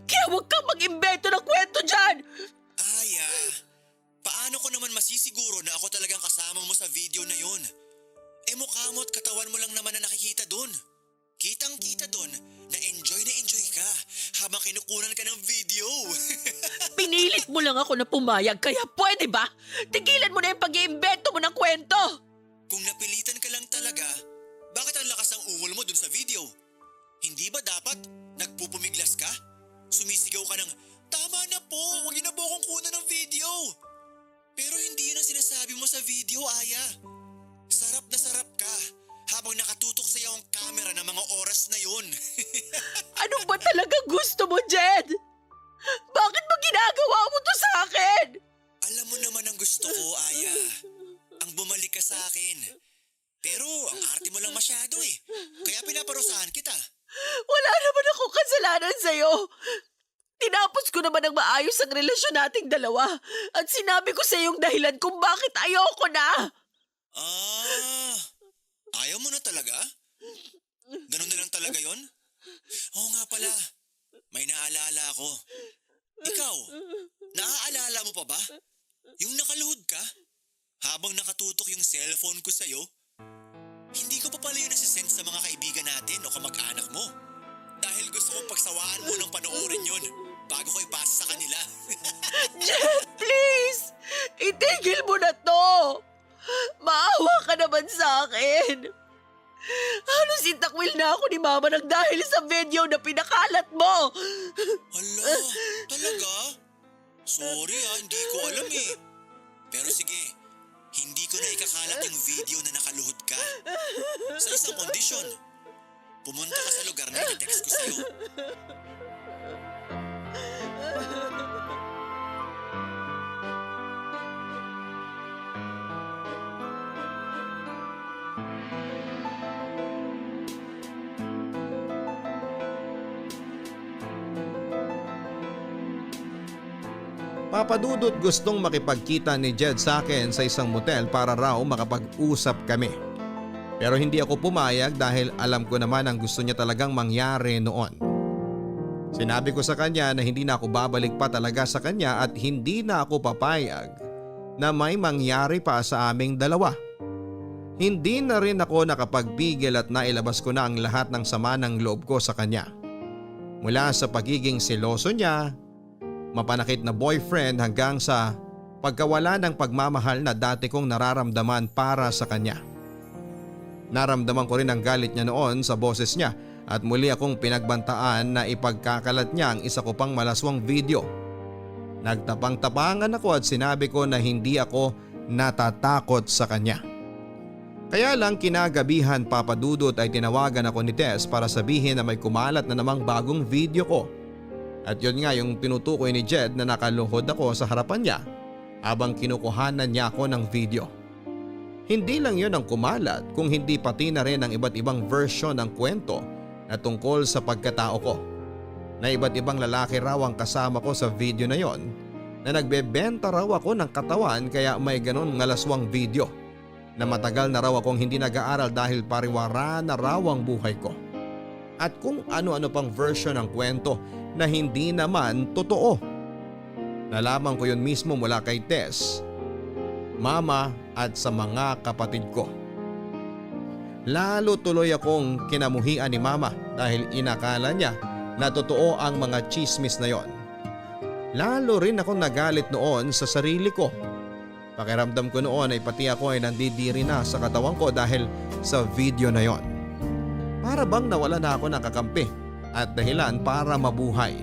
Kaya huwag kang mag-imbento ng kwento dyan! Paano ko naman masisiguro na ako talagang kasama mo sa video na yun? mukha mo at katawan mo lang naman na nakikita dun. Kitang-kita dun na enjoy ka habang kinukunan ka ng video. Pinilit mo lang ako na pumayag, kaya pwede ba? Tigilan mo na yung pag-iimbento mo ng kwento! Kung napilitan ka lang talaga, bakit ang lakas ng ungol mo dun sa video? Hindi ba dapat nagpupumiglas ka? Sumisigaw ka ng, tama na po, huwag niyo na po akong kunan ng video. Pero hindi yun ang sinasabi mo sa video, Aya. Sarap na sarap ka habang nakatutok sa iyo ang camera ng mga oras na yun. Ano ba talagang gusto mo, Jed? Bakit mo ginagawa mo to sa akin? Alam mo naman ang gusto ko, Aya. Ang bumalik ka sa akin. Pero ang arte mo lang masyado eh. Kaya pinaparusahan kita. Wala naman akong kasalanan sa'yo. Tinapos ko naman ang maayos ang relasyon nating dalawa at sinabi ko sa iyong dahilan kung bakit ayoko na. Ayaw mo na talaga? Ganun na lang talaga yon? Oo nga pala, may naalala ako. Ikaw, naaalala mo pa ba? Yung nakaluhod ka? Habang nakatutok yung cellphone ko sa'yo? Hindi ko pa pala yun nasisend sa mga kaibigan natin o kamag-anak mo. Dahil gusto kong pagsawaan mo ng panoorin yun bago ko ipasa sa kanila. Jed, please! Itigil mo na to! Maawa ka naman sa akin. Halos itakwil na ako ni Mama nang dahil sa video na pinakalat mo. Hala, talaga? Sorry hindi ko alam eh. Pero sige, hindi ko na ikakalat yung video na nakaluhod ka. Sa isang kondisyon, pumunta ka sa lugar na i-text ko sa'yo. Papadudot gustong makipagkita ni Jed sa akin sa isang motel para raw makapag-usap kami. Pero hindi ako pumayag dahil alam ko naman ang gusto niya talagang mangyari noon. Sinabi ko sa kanya na hindi na ako babalik pa talaga sa kanya at hindi na ako papayag na may mangyari pa sa aming dalawa. Hindi na rin ako nakapagpigil at nailabas ko na ang lahat ng sama ng loob ko sa kanya. Mula sa pagiging seloso niya, mapanakit na boyfriend hanggang sa pagkawala ng pagmamahal na dati kong nararamdaman para sa kanya. Naramdaman ko rin ang galit niya noon sa boses niya at muli akong pinagbantaan na ipagkakalat niya ang isa ko pang malaswang video. Nagtapang-tapangan ako at sinabi ko na hindi ako natatakot sa kanya. Kaya lang kinagabihan papadudot ay tinawagan ako ni Tess para sabihin na may kumalat na namang bagong video ko. At yun nga yung tinutukoy ni Jed na nakaluhod ako sa harapan niya habang kinukuhanan niya ako ng video. Hindi lang yun ang kumalat kung hindi pati na rin ang iba't ibang version ng kwento na tungkol sa pagkatao ko. Na iba't ibang lalaki raw ang kasama ko sa video na yon na nagbebenta raw ako ng katawan kaya may ganon ngalaswang video. Na matagal na raw akong hindi nag-aaral dahil pariwara na raw ang buhay ko. At kung ano-ano pang version ng kwento na hindi naman totoo. Nalaman ko yun mismo mula kay Tess, Mama at sa mga kapatid ko. Lalo tuloy akong kinamuhian ni Mama dahil inakala niya na totoo ang mga chismis na yon. Lalo rin akong nagalit noon sa sarili ko. Pakiramdam ko noon ay pati ako ay nandidiri na sa katawan ko dahil sa video na yon. Para bang nawala na ako ng kakampi at dahilan para mabuhay.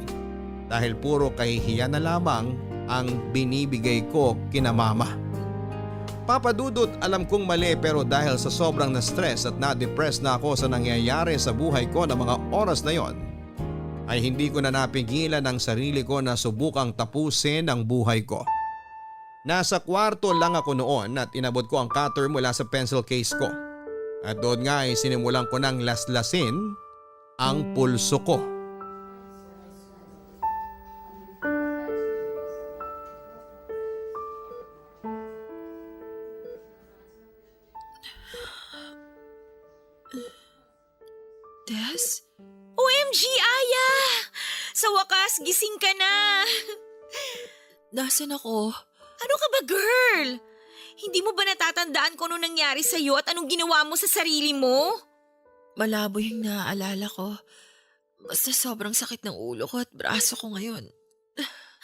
Dahil puro kahihiyan na lamang ang binibigay ko kina Mama. Papadudot, alam kong mali pero dahil sa sobrang na-stress at na-depress na ako sa nangyayari sa buhay ko ng mga oras na yon, ay hindi ko na napigilan ang sarili ko na subukang tapusin ang buhay ko. Nasa kwarto lang ako noon at inabot ko ang cutter mula sa pencil case ko. At doon nga ay sinimulan ko ng laslasin ang pulso ko. Tess? OMG, Aya! Sa wakas, gising ka na. Nasaan ako? Ano ka ba, girl? Hindi mo ba natatandaan kung anong nangyari sa'yo at anong ginawa mo sa sarili mo? Malabo yung naaalala ko. Basta sobrang sakit ng ulo ko at braso ko ngayon.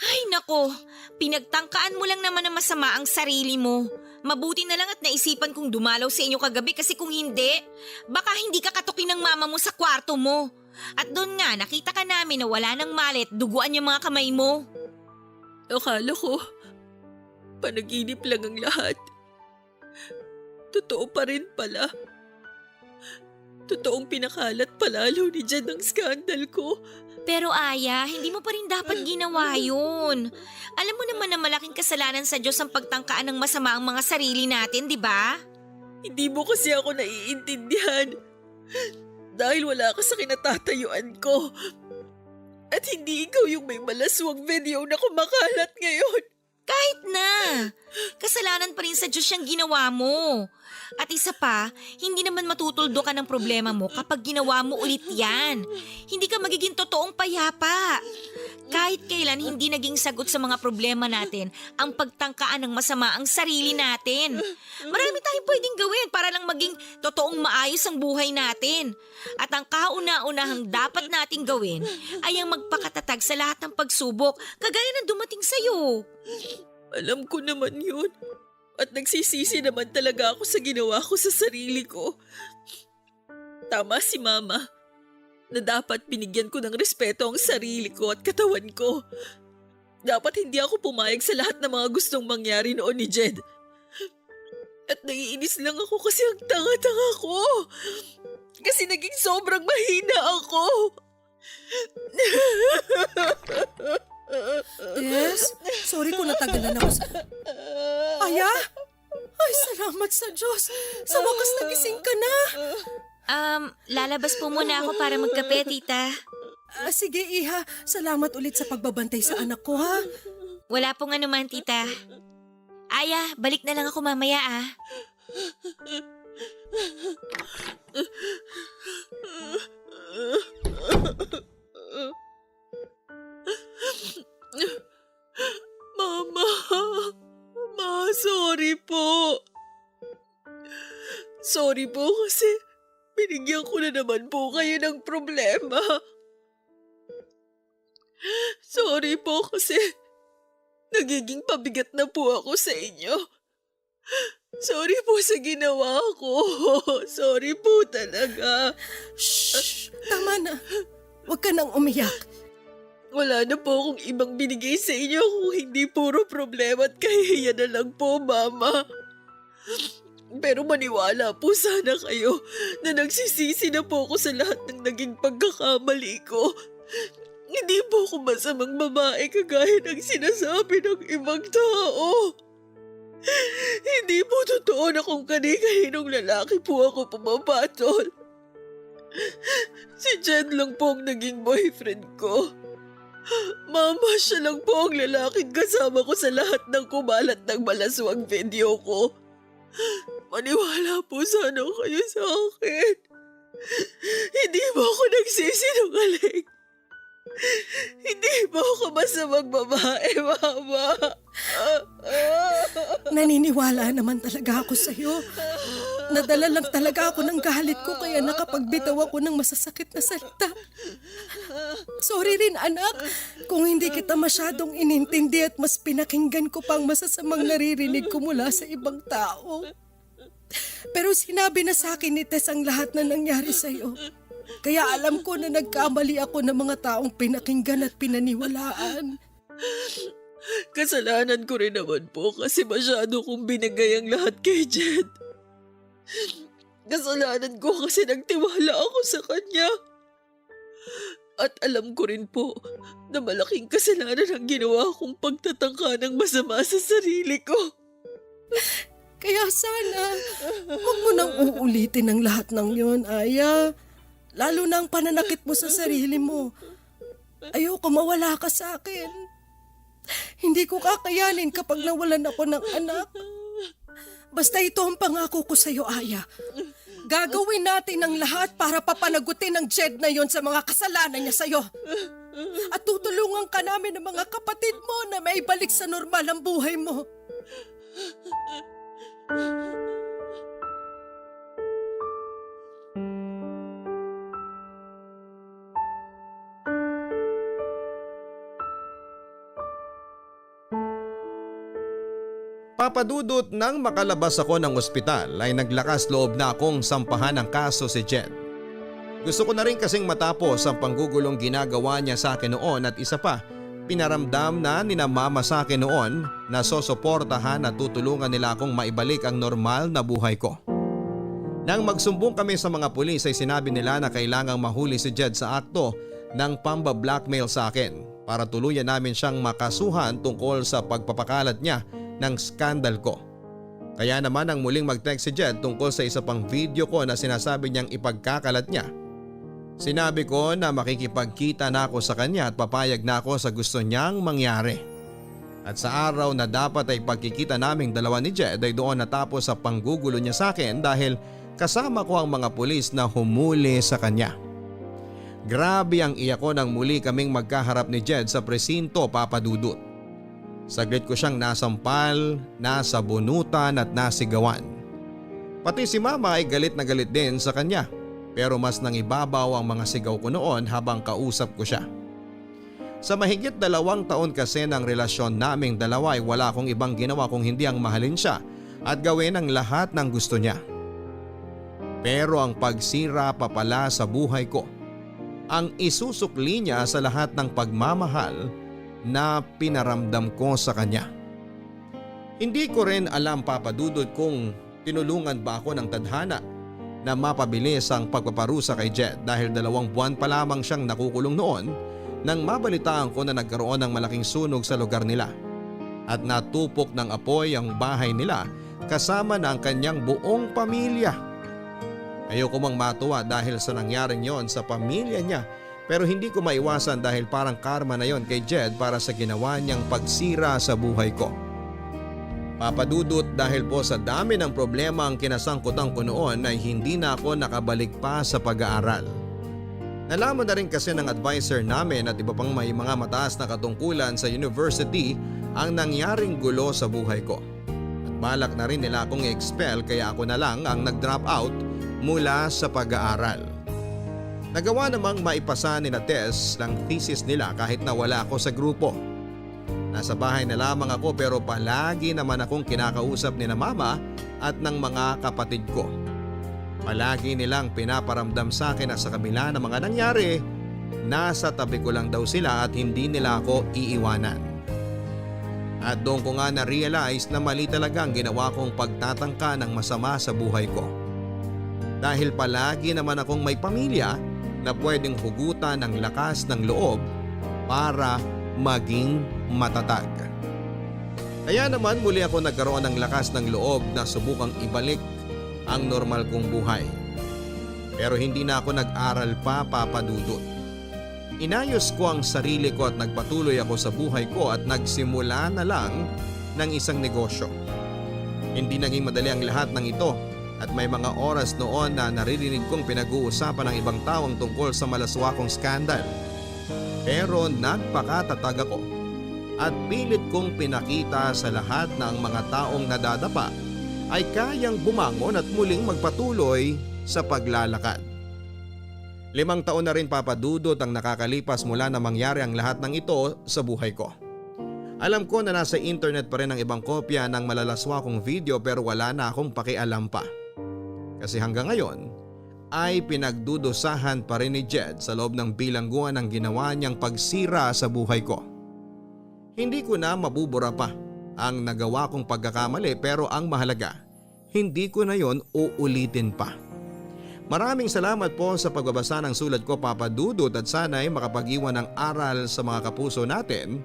Ay nako, pinagtangkaan mo lang naman na masama ang sarili mo. Mabuti na lang at naisipan kong dumalaw sa inyo kagabi kasi kung hindi, baka hindi ka katukin ng mama mo sa kwarto mo. At doon nga, nakita ka namin na wala ng malit, duguan yung mga kamay mo. Akala ko, panaginip lang ang lahat. Totoo pa rin pala. Totoong pinakalat palalo ni Jed ang skandal ko. Pero Aya, hindi mo pa rin dapat ginawa yun. Alam mo naman na malaking kasalanan sa Diyos ang pagtangkaan ng masama ang mga sarili natin, di ba? Hindi mo kasi ako naiintindihan. Dahil wala ka sa kinatatayuan ko. At hindi ikaw yung may malaswang video na kumakalat ngayon. Kahit na, kasalanan pa rin sa Diyos yung ginawa mo. At isa pa, hindi naman matutuldo ka ng problema mo kapag ginawa mo ulit yan. Hindi ka magiging totoong payapa. Kahit kailan hindi naging sagot sa mga problema natin ang pagtangkaan ng masama ang sarili natin. Marami tayong pwedeng gawin para lang maging totoong maayos ang buhay natin. At ang kauna-unahang dapat nating gawin ay ang magpakatatag sa lahat ng pagsubok kagaya ng dumating sa'yo. Alam ko naman yun. At nagsisisi naman talaga ako sa ginawa ko sa sarili ko. Tama si Mama na dapat binigyan ko ng respeto ang sarili ko at katawan ko. Dapat hindi ako pumayag sa lahat ng mga gustong mangyari noon ni Jed. At naiinis lang ako kasi ang tanga-tanga ko. Kasi naging sobrang mahina ako. Yes, sorry kung natagalan ako sa... Aya? Ay, salamat sa Diyos. Sa wakas nagising ka na. Lalabas po muna ako para magkape, tita. Sige, Iha. Salamat ulit sa pagbabantay sa anak ko, ha? Wala pong anuman, tita. Aya, balik na lang ako mamaya, ah. Mama, sorry po. Sorry po kasi binigyan ko na naman po kayo ng problema. Sorry po kasi nagiging pabigat na po ako sa inyo. Sorry po sa ginawa ko. Sorry po talaga. Shh! Tama na. Huwag ka nang umiyak. Wala na po akong ibang binigay sa inyo kung hindi puro problema at kahihiyan na lang po, Mama. Pero maniwala po sana kayo na nagsisisi na po ako sa lahat ng naging pagkakamali ko. Hindi po ako masamang babae kagaya ng sinasabi ng ibang tao. Hindi po totoo na kung kani-kaninong lalaki po ako pumapatol. Si Jed lang po ang naging boyfriend ko. Mama, siya lang po ang lalaking kasama ko sa lahat ng kumalat ng malaswang video ko. Maniwala po sana kayo sa akin. Hindi mo ako nagsisinungaling. Hindi mo ako masamang babae, Mama. Naniniwala naman talaga ako sa'yo. Nadala lang talaga ako ng galit ko kaya nakapagbitaw ako ng masasakit na salita. Sorry rin anak, kung hindi kita masyadong inintindi at mas pinakinggan ko pang masasamang naririnig ko mula sa ibang tao. Pero sinabi na sa akin ni Tess ang lahat na nangyari sa'yo. Kaya alam ko na nagkamali ako ng mga taong pinakinggan at pinaniwalaan. Kasalanan ko rin naman po kasi masyado kong binigay ang lahat kay Jed. Kasalanan ko kasi nagtiwala ako sa kanya. At alam ko rin po na malaking kasalanan ang ginawa kong pagtatangka ng masama sa sarili ko. Kaya sana, huwag mo nang uulitin ang lahat ng yon, Aya. Lalo na ang pananakit mo sa sarili mo. Ayoko mawala ka sa akin. Hindi ko kakayanin kapag nawalan ako ng anak. Basta ito ang pangako ko sa'yo, Aya. Gagawin natin ang lahat para papanagutin ng Jed na yon sa mga kasalanan niya sa'yo. At tutulungan ka namin ng mga kapatid mo na maibalik sa normal ang buhay mo. Papadudot nang makalabas ako ng ospital ay naglakas loob na akong sampahan ng kaso si Jed. Gusto ko na rin kasing matapos ang panggugulong ginagawa niya sa akin noon at isa pa, pinaramdam na ni na mama sa akin noon na sosuportahan at tutulungan nila akong maibalik ang normal na buhay ko. Nang magsumbong kami sa mga pulis ay sinabi nila na kailangang mahuli si Jed sa akto ng pamba-blackmail sa akin para tuluyan namin siyang makasuhan tungkol sa pagpapakalat niya ng skandal ko. Kaya naman ang muling mag-text si Jed tungkol sa isa pang video ko na sinasabi niyang ipagkakalat niya. Sinabi ko na makikipagkita na ako sa kanya at papayag na ako sa gusto niyang mangyari. At sa araw na dapat ay pagkikita naming dalawa ni Jed ay doon natapos sa panggugulo niya sa akin dahil kasama ko ang mga pulis na humuli sa kanya. Grabe ang iyak ko nang muli kaming magkaharap ni Jed sa presinto, Papa Dudut. Saglit ko siyang nasampal, nasabunutan at nasigawan. Pati si Mama ay galit na galit din sa kanya. Pero mas nangibabaw ang mga sigaw ko noon habang kausap ko siya. Sa mahigit 2 taon kasi ng relasyon naming dalawa ay wala akong ibang ginawa kung hindi ang mahalin siya at gawin ang lahat ng gusto niya. Pero ang pagsira pa pala sa buhay ko, ang isusukli niya sa lahat ng pagmamahal na pinaramdam ko sa kanya. Hindi ko rin alam, Papa Dudut, kung tinulungan ba ako ng tadhana na mapabilis ang pagpaparusa kay Jed dahil 2 buwan pa lamang siyang nakukulong noon nang mabalitaan ko na nagkaroon ng malaking sunog sa lugar nila at natupok ng apoy ang bahay nila kasama na ang kanyang buong pamilya. Ayoko mang matuwa dahil sa nangyaring yon sa pamilya niya pero hindi ko maiwasan dahil parang karma na yon kay Jed para sa ginawa niyang pagsira sa buhay ko. Papadudot, dahil po sa dami ng problema ang kinasangkutan ko noon ay hindi na ako nakabalik pa sa pag-aaral. Nalaman na rin kasi ng advisor namin at iba pang may mga mataas na katungkulan sa university ang nangyaring gulo sa buhay ko. At balak na rin nila akong i-expel kaya ako na lang ang nag-drop out mula sa pag-aaral. Nagawa namang maipasa ni na Tess lang thesis nila kahit na wala ako sa grupo. Nasa bahay na lamang ako pero palagi naman akong kinakausap ni na Mama at ng mga kapatid ko. Palagi nilang pinaparamdam sa akin na sa kabila ng mga nangyari, nasa tabi ko lang daw sila at hindi nila ako iiwanan. At doon ko nga na-realize na mali talaga ang ginawa kong pagtatangka ng masama sa buhay ko. Dahil palagi naman akong may pamilya na pwedeng hugutan ng lakas ng loob para maging matatag. Kaya naman muli ako nagkaroon ng lakas ng loob na subukang ibalik ang normal kong buhay. Pero hindi na ako nag-aral pa, Papa Dudut. Inayos ko ang sarili ko at nagpatuloy ako sa buhay ko at nagsimula na lang ng isang negosyo. Hindi naging madali ang lahat ng ito at may mga oras noon na naririnig kong pinag-uusapan ng ibang taong tungkol sa malaswakong skandal. Pero nagpakatatag ako at pilit kong pinakita sa lahat na ang mga taong nadadapa ay kayang bumangon at muling magpatuloy sa paglalakad. 5 taon na rin, Papa Dudut, ang nakakalipas mula na mangyari ang lahat ng ito sa buhay ko. Alam ko na nasa internet pa rin ang ibang kopya ng malalaswakong video pero wala na akong pakialam pa. Kasi hanggang ngayon ay pinagdudusahan pa rin ni Jed sa loob ng bilangguan ng ginawa niyang pagsira sa buhay ko. Hindi ko na mabubura pa ang nagawa kong pagkakamali pero ang mahalaga, hindi ko na yon uulitin pa. Maraming salamat po sa pagbabasa ng sulat ko, Papa Dudut, at sana'y makapag-iwan ng aral sa mga kapuso natin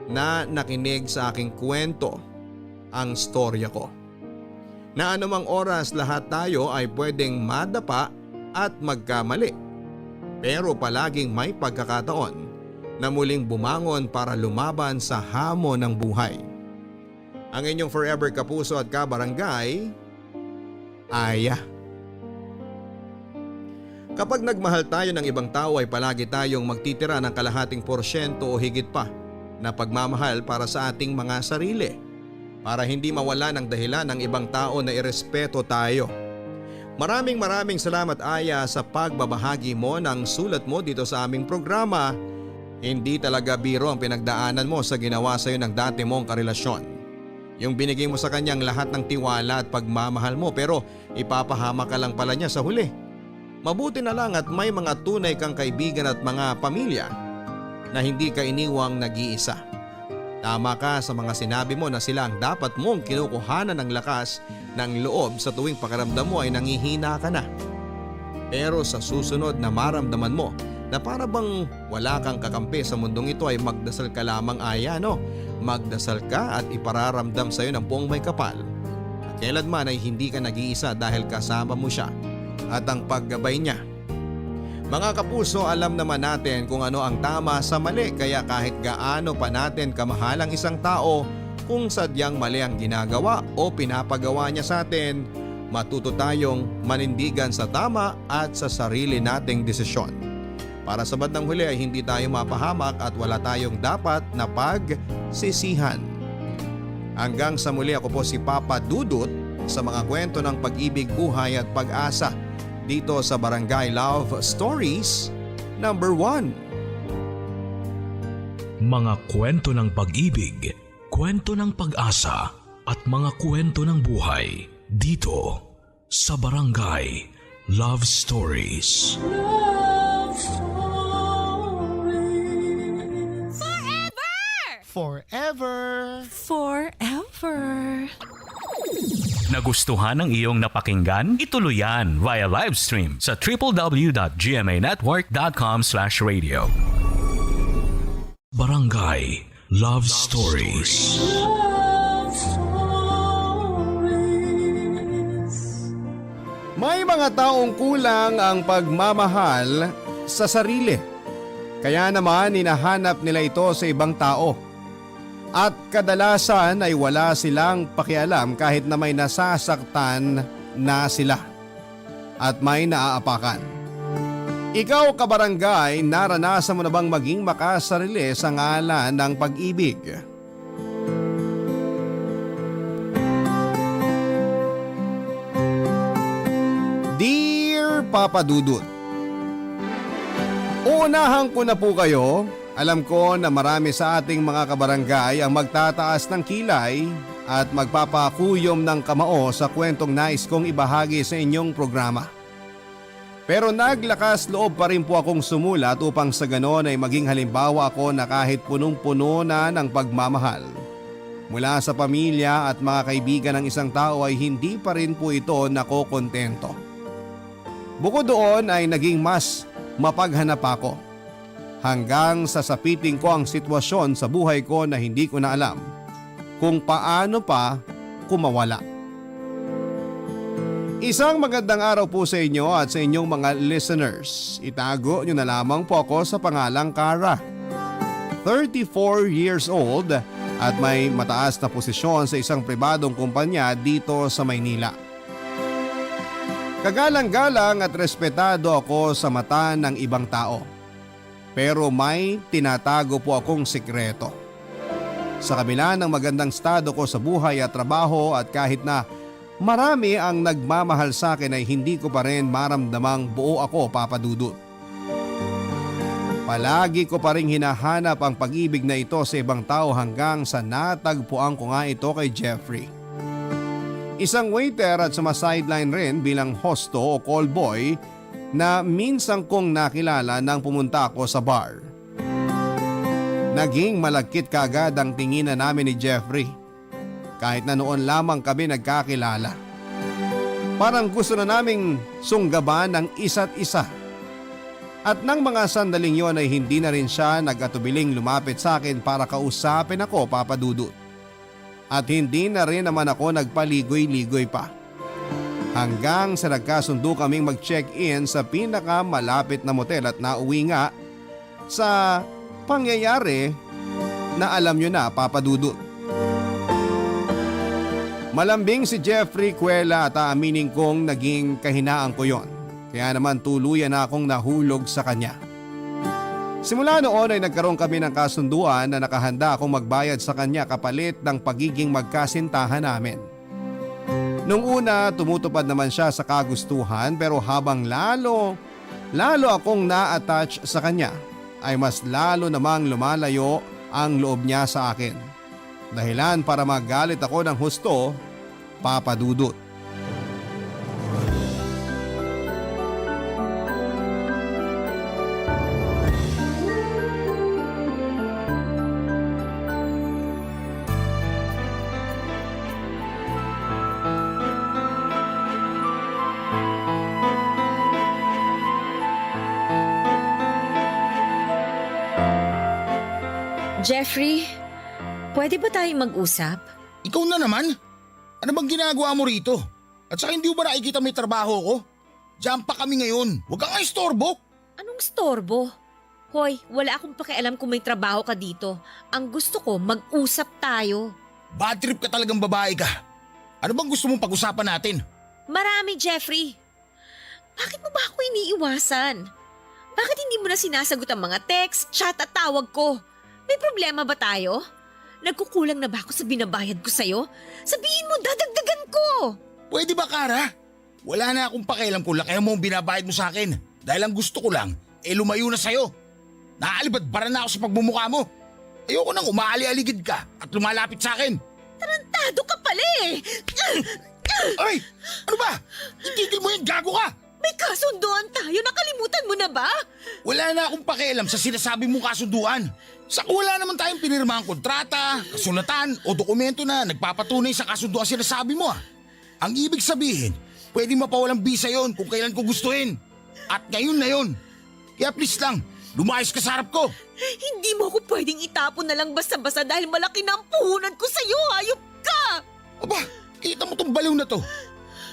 na nakinig sa aking kwento, ang storya ko. Na anumang oras lahat tayo ay pwedeng madapa at magkamali. Pero palaging may pagkakataon na muling bumangon para lumaban sa hamon ng buhay. Ang inyong forever kapuso at kabarangay, Aya. Kapag nagmahal tayo ng ibang tao ay palagi tayong magtitira ng kalahating porsyento o higit pa na pagmamahal para sa ating mga sarili. para hindi mawala ng dahilan ng ibang tao na irespeto tayo. Maraming salamat Aya sa pagbabahagi mo ng sulat mo dito sa aming programa. Hindi talaga biro ang pinagdaanan mo sa ginawa sa iyo ng dati mong karelasyon. Yung binigay mo sa kanyang lahat ng tiwala at pagmamahal mo pero ipapahama ka lang pala niya sa huli. Mabuti na lang at may mga tunay kang kaibigan at mga pamilya na hindi ka iniwang nag-iisa. Tama ka sa mga sinabi mo na sila ang dapat mong kinukuhanan ng lakas ng loob sa tuwing pakiramdam mo ay nangihina ka na. Pero sa susunod na maramdaman mo na para bang wala kang kakampi sa mundong ito ay magdasal ka lamang Aya, no? Magdasal ka at ipararamdam sa iyo ng buong may kapal. At kailanman ay hindi ka nag-iisa dahil kasama mo siya at ang paggabay niya. Mga kapuso, alam naman natin kung ano ang tama sa mali kaya kahit gaano pa natin kamahal ang isang tao, kung sadyang mali ang ginagawa o pinapagawa niya sa atin, matuto tayong manindigan sa tama at sa sarili nating desisyon. Para sa bandang huli ay hindi tayo mapahamak at wala tayong dapat na pagsisihan. Hanggang sa muli, ako po si Papa Dudut sa mga kwento ng pag-ibig, buhay at pag-asa dito sa Barangay Love Stories number 1. Mga kwento ng pag-ibig, kwento ng pag-asa at mga kwento ng buhay dito sa Barangay Love Stories. Love Stories. Forever! Forever! Nagustuhan ng iyong napakinggan? Ituloy yan via live stream sa www.gmanetwork.com/radio. Barangay Love Stories. Love Stories. May mga taong kulang ang pagmamahal sa sarili. Kaya naman hinahanap nila ito sa ibang tao. At kadalasan ay wala silang pakialam kahit na may nasasaktan na sila at may naaapakan. Ikaw kabarangay, naranasan mo na bang maging makasarili sa ngalan ng pag-ibig? Dear Papa Dudut, uunahan ko na po kayo. Alam ko na marami sa ating mga kabarangay ang magtataas ng kilay at magpapakuyom ng kamao sa kwentong nais kong ibahagi sa inyong programa. Pero naglakas loob pa rin po akong sumulat upang sa ganon ay maging halimbawa ako na kahit punong-puno na ng pagmamahal mula sa pamilya at mga kaibigan ng isang tao ay hindi pa rin po ito nakokontento. Bukod doon ay naging mas mapaghanap ako. Hanggang sa sapiting ko ang sitwasyon sa buhay ko na hindi ko na alam kung paano pa kumawala. Isang magandang araw po sa inyo at sa inyong mga listeners. Itago nyo na lamang po ako sa pangalang Cara. 34 years old at may mataas na posisyon sa isang pribadong kumpanya dito sa Maynila. Kagalang-galang at respetado ako sa mata ng ibang tao. Pero may tinatago po akong sikreto. Sa kabila ng magandang estado ko sa buhay at trabaho at kahit na marami ang nagmamahal sa akin ay hindi ko pa rin maramdamang buo ako, Papa Dudut. Palagi ko pa rin hinahanap ang pag-ibig na ito sa ibang tao hanggang sa natagpuan ko nga ito kay Jeffrey. Isang waiter at sumasideline rin bilang hosto o call boy na minsan kong nakilala nang pumunta ako sa bar. Naging malagkit kaagad ang tinginan namin ni Jeffrey. Kahit na noon lamang kami nagkakilala. Parang gusto na naming sunggaban ng isa't isa. At nang mga sandaling yon ay hindi na rin siya nag-atubiling lumapit sa akin para kausapin ako, Papa Dudut. At hindi na rin naman ako nagpaligoy-ligoy pa. Hanggang sa nagkasundo kaming mag-check-in sa pinakamalapit na motel at nauwi nga sa pangyayari na alam nyo na, Papa Dudut. Malambing si Jeffrey Cuela at aaminin kong naging kahinaan ko yon. Kaya naman tuluyan na akong nahulog sa kanya. Simula noon ay nagkaroon kami ng kasunduan na nakahanda akong magbayad sa kanya kapalit ng pagiging magkasintahan namin. Nung una, tumutupad naman siya sa kagustuhan pero habang lalo akong na-attach sa kanya ay mas lalo namang lumalayo ang loob niya sa akin. Dahilan para magalit ako ng husto, Papa Dudut. Jeffrey, pwede ba tayong mag-usap? Ikaw na naman? Ano bang ginagawa mo rito? At saka hindi mo ba nakikita may trabaho ko? Diyan pa kami ngayon. Huwag kang istorbo. Anong storbo? Hoy, wala akong pakialam kung may trabaho ka dito. Ang gusto ko, mag-usap tayo. Bad trip ka talagang babae ka. Ano bang gusto mong pag-usapan natin? Marami, Jeffrey. Bakit mo ba ako iniiwasan? Bakit hindi mo na sinasagot ang mga text, chat at tawag ko? May problema ba tayo? Nagkukulang na ba ako sa binabayad ko sa'yo? Sabihin mo, dadagdagan ko! Pwede ba, Kara? Wala na akong pakialam kung lakihan mo ang binabayad mo sa akin. Dahil ang gusto ko lang, lumayo na sa'yo. Naaalibadbaran na ako sa pagmumukha mo. Ayoko nang umaali-aligid ka at lumalapit sa akin. Tarantado ka pala eh! Ay! Ano ba? Itigil mo yan, gago ka! May kasunduan tayo, nakalimutan mo na ba? Wala na akong pakialam sa sinasabi mong kasunduan. Sa wala naman tayong pinirmahang kontrata, kasulatan o dokumento na nagpapatunay sa kasunduan sinasabi mo. Ang ibig sabihin, pwede mapawalang bisa yon kung kailan ko gustuhin. At ngayon na yon. Kaya please lang, lumayas ka sa harap ko. Hindi mo ako pwedeng itapon na lang basta-basta dahil malaki na ang puhunan ko sa'yo, hayop ka! Aba, kita mo tong baliw na to.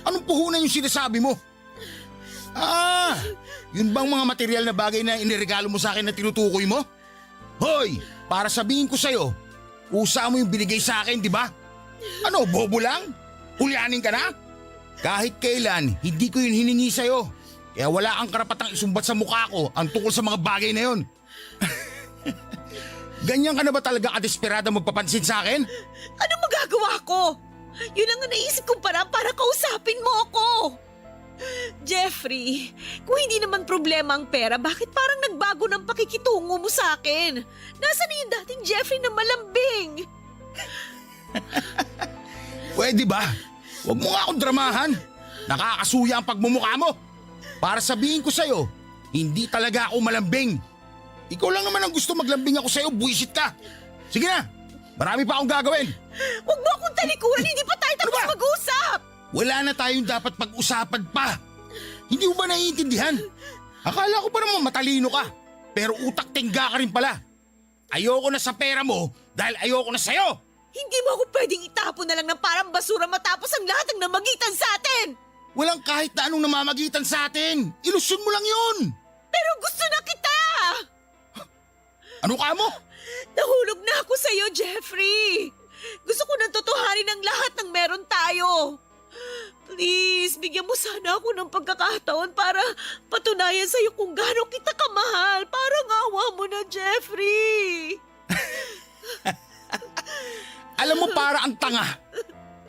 Anong puhunan yung sinasabi mo? Yun bang mga material na bagay na iniregalo mo sa akin na tinutukoy mo? Hoy, para sabihin ko sa'yo, kusa mo yung binigay sa akin, di ba? Ano, bobo lang? Hulyanin ka na? Kahit kailan, hindi ko yun hiningi sa'yo. Kaya wala kang karapatang isumbat sa mukha ko ang tungkol sa mga bagay na yun. Ganyan ka na ba talaga kadesperada magpapansin sa akin? Ano magagawa ko? Yun ang naisip kong parang para kausapin mo ako. Jeffrey, kung hindi naman problema ang pera, bakit parang nagbago ng pakikitungo mo sa akin? Nasaan na yung dating Jeffrey na malambing? Pwede ba? Huwag mo nga akong dramahan. Nakakasuya ang pagmumukha mo. Para sabihin ko sa'yo, hindi talaga ako malambing. Ikaw lang naman ang gusto maglambing ako sa'yo, buwisit ka. Sige na, marami pa akong gagawin. Huwag mo akong talikuran, hindi pa tayo tapos mag-usap. Wala na tayong dapat pag-usapan pa. Hindi mo ba naiintindihan? Akala ko pa naman matalino ka, pero utak tingga ka rin pala. Ayoko na sa pera mo dahil ayoko na sa'yo. Hindi mo ako pwedeng itapon na lang ng parang basura matapos ang lahat ng namagitan sa atin. Walang kahit na anong namamagitan sa atin. Ilusyon mo lang yun. Pero gusto na kita. Ano ka mo? Nahulog na ako sa'yo, Jeffrey. Gusto ko nang tutuhanin ang lahat ng meron tayo. Please, bigyan mo sana ako ng pagkakataon para patunayan sa'yo kung gaano kita kamahal. Parang awa mo na, Jeffrey. Alam mo, para ang tanga.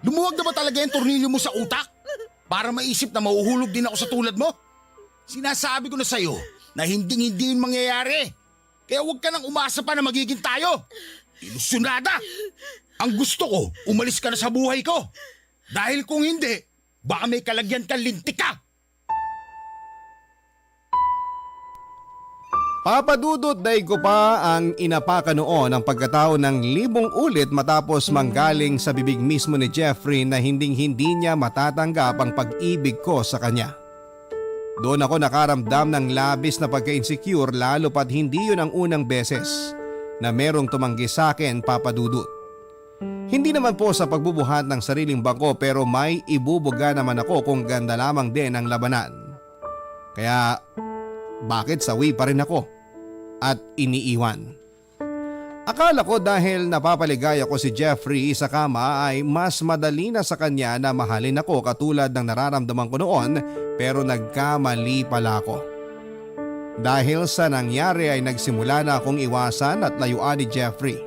Lumuwag na ba talaga yung tornilyo mo sa utak? Para maisip na mahuhulog din ako sa tulad mo? Sinasabi ko na sa'yo na hindi yun mangyayari. Kaya huwag ka nang umasa pa na magiging tayo. Ilusyonada! Ang gusto ko, umalis ka na sa buhay ko. Dahil kung hindi, baka may kalagyan kang lintik ka. Papadudot daig ko pa ang inapaka noon ang pagkatao ng 1,000 ulit matapos manggaling sa bibig mismo ni Jeffrey na hindi niya matatanggap ang pag-ibig ko sa kanya. Doon ako nakaramdam ng labis na pagka-insecure lalo pat hindi yun ang unang beses na merong tumanggi sa akin, Papadudot. Hindi naman po sa pagbubuhat ng sariling bangko pero may ibubuga naman ako kung ganda lamang din ang labanan. Kaya bakit sawi pa rin ako at iniiwan? Akala ko dahil napapaligaya ko si Jeffrey sa kama ay mas madali na sa kanya na mahalin ako katulad ng nararamdaman ko noon pero nagkamali pala ako. Dahil sa nangyari ay nagsimula na akong iwasan at layuan ni Jeffrey.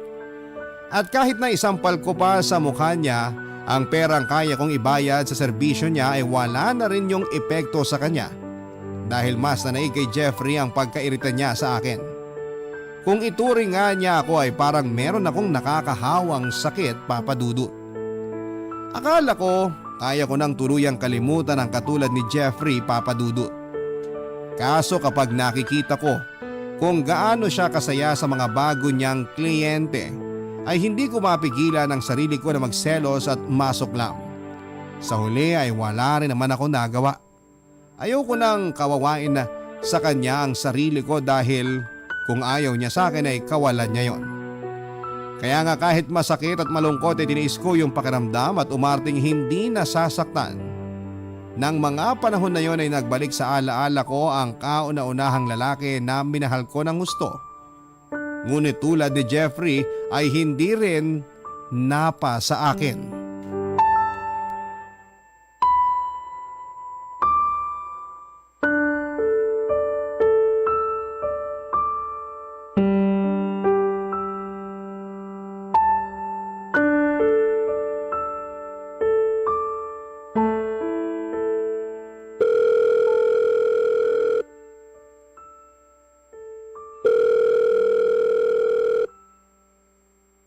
At kahit na isampal ko pa sa mukha niya ang perang kaya kong ibayad sa serbisyo niya ay wala na rin yung epekto sa kanya. Dahil mas nanaig kay Jeffrey ang pagkairita niya sa akin. Kung ituring nga niya ako ay parang meron akong nakakahawang sakit, Papa Dudut. Akala ko kaya ko nang tuluyang kalimutan ang katulad ni Jeffrey, Papa Dudut. Kaso kapag nakikita ko kung gaano siya kasaya sa mga bago niyang kliyente ay hindi ko mapigilan ang sarili ko na magselos at masuklam. Sa huli ay wala rin naman ako nagawa. Ayoko nang kawawain na sa kanya ang sarili ko dahil kung ayaw niya sa akin ay kawalan niya yon. Kaya nga kahit masakit at malungkot ay tiniis ko yung pakiramdam at umarting hindi nasasaktan. Nang mga panahon na yon ay nagbalik sa alaala ko ang kauna-unahang lalaki na minahal ko ng gusto. Ngunit tulad ni Jeffrey ay hindi rin napa sa akin.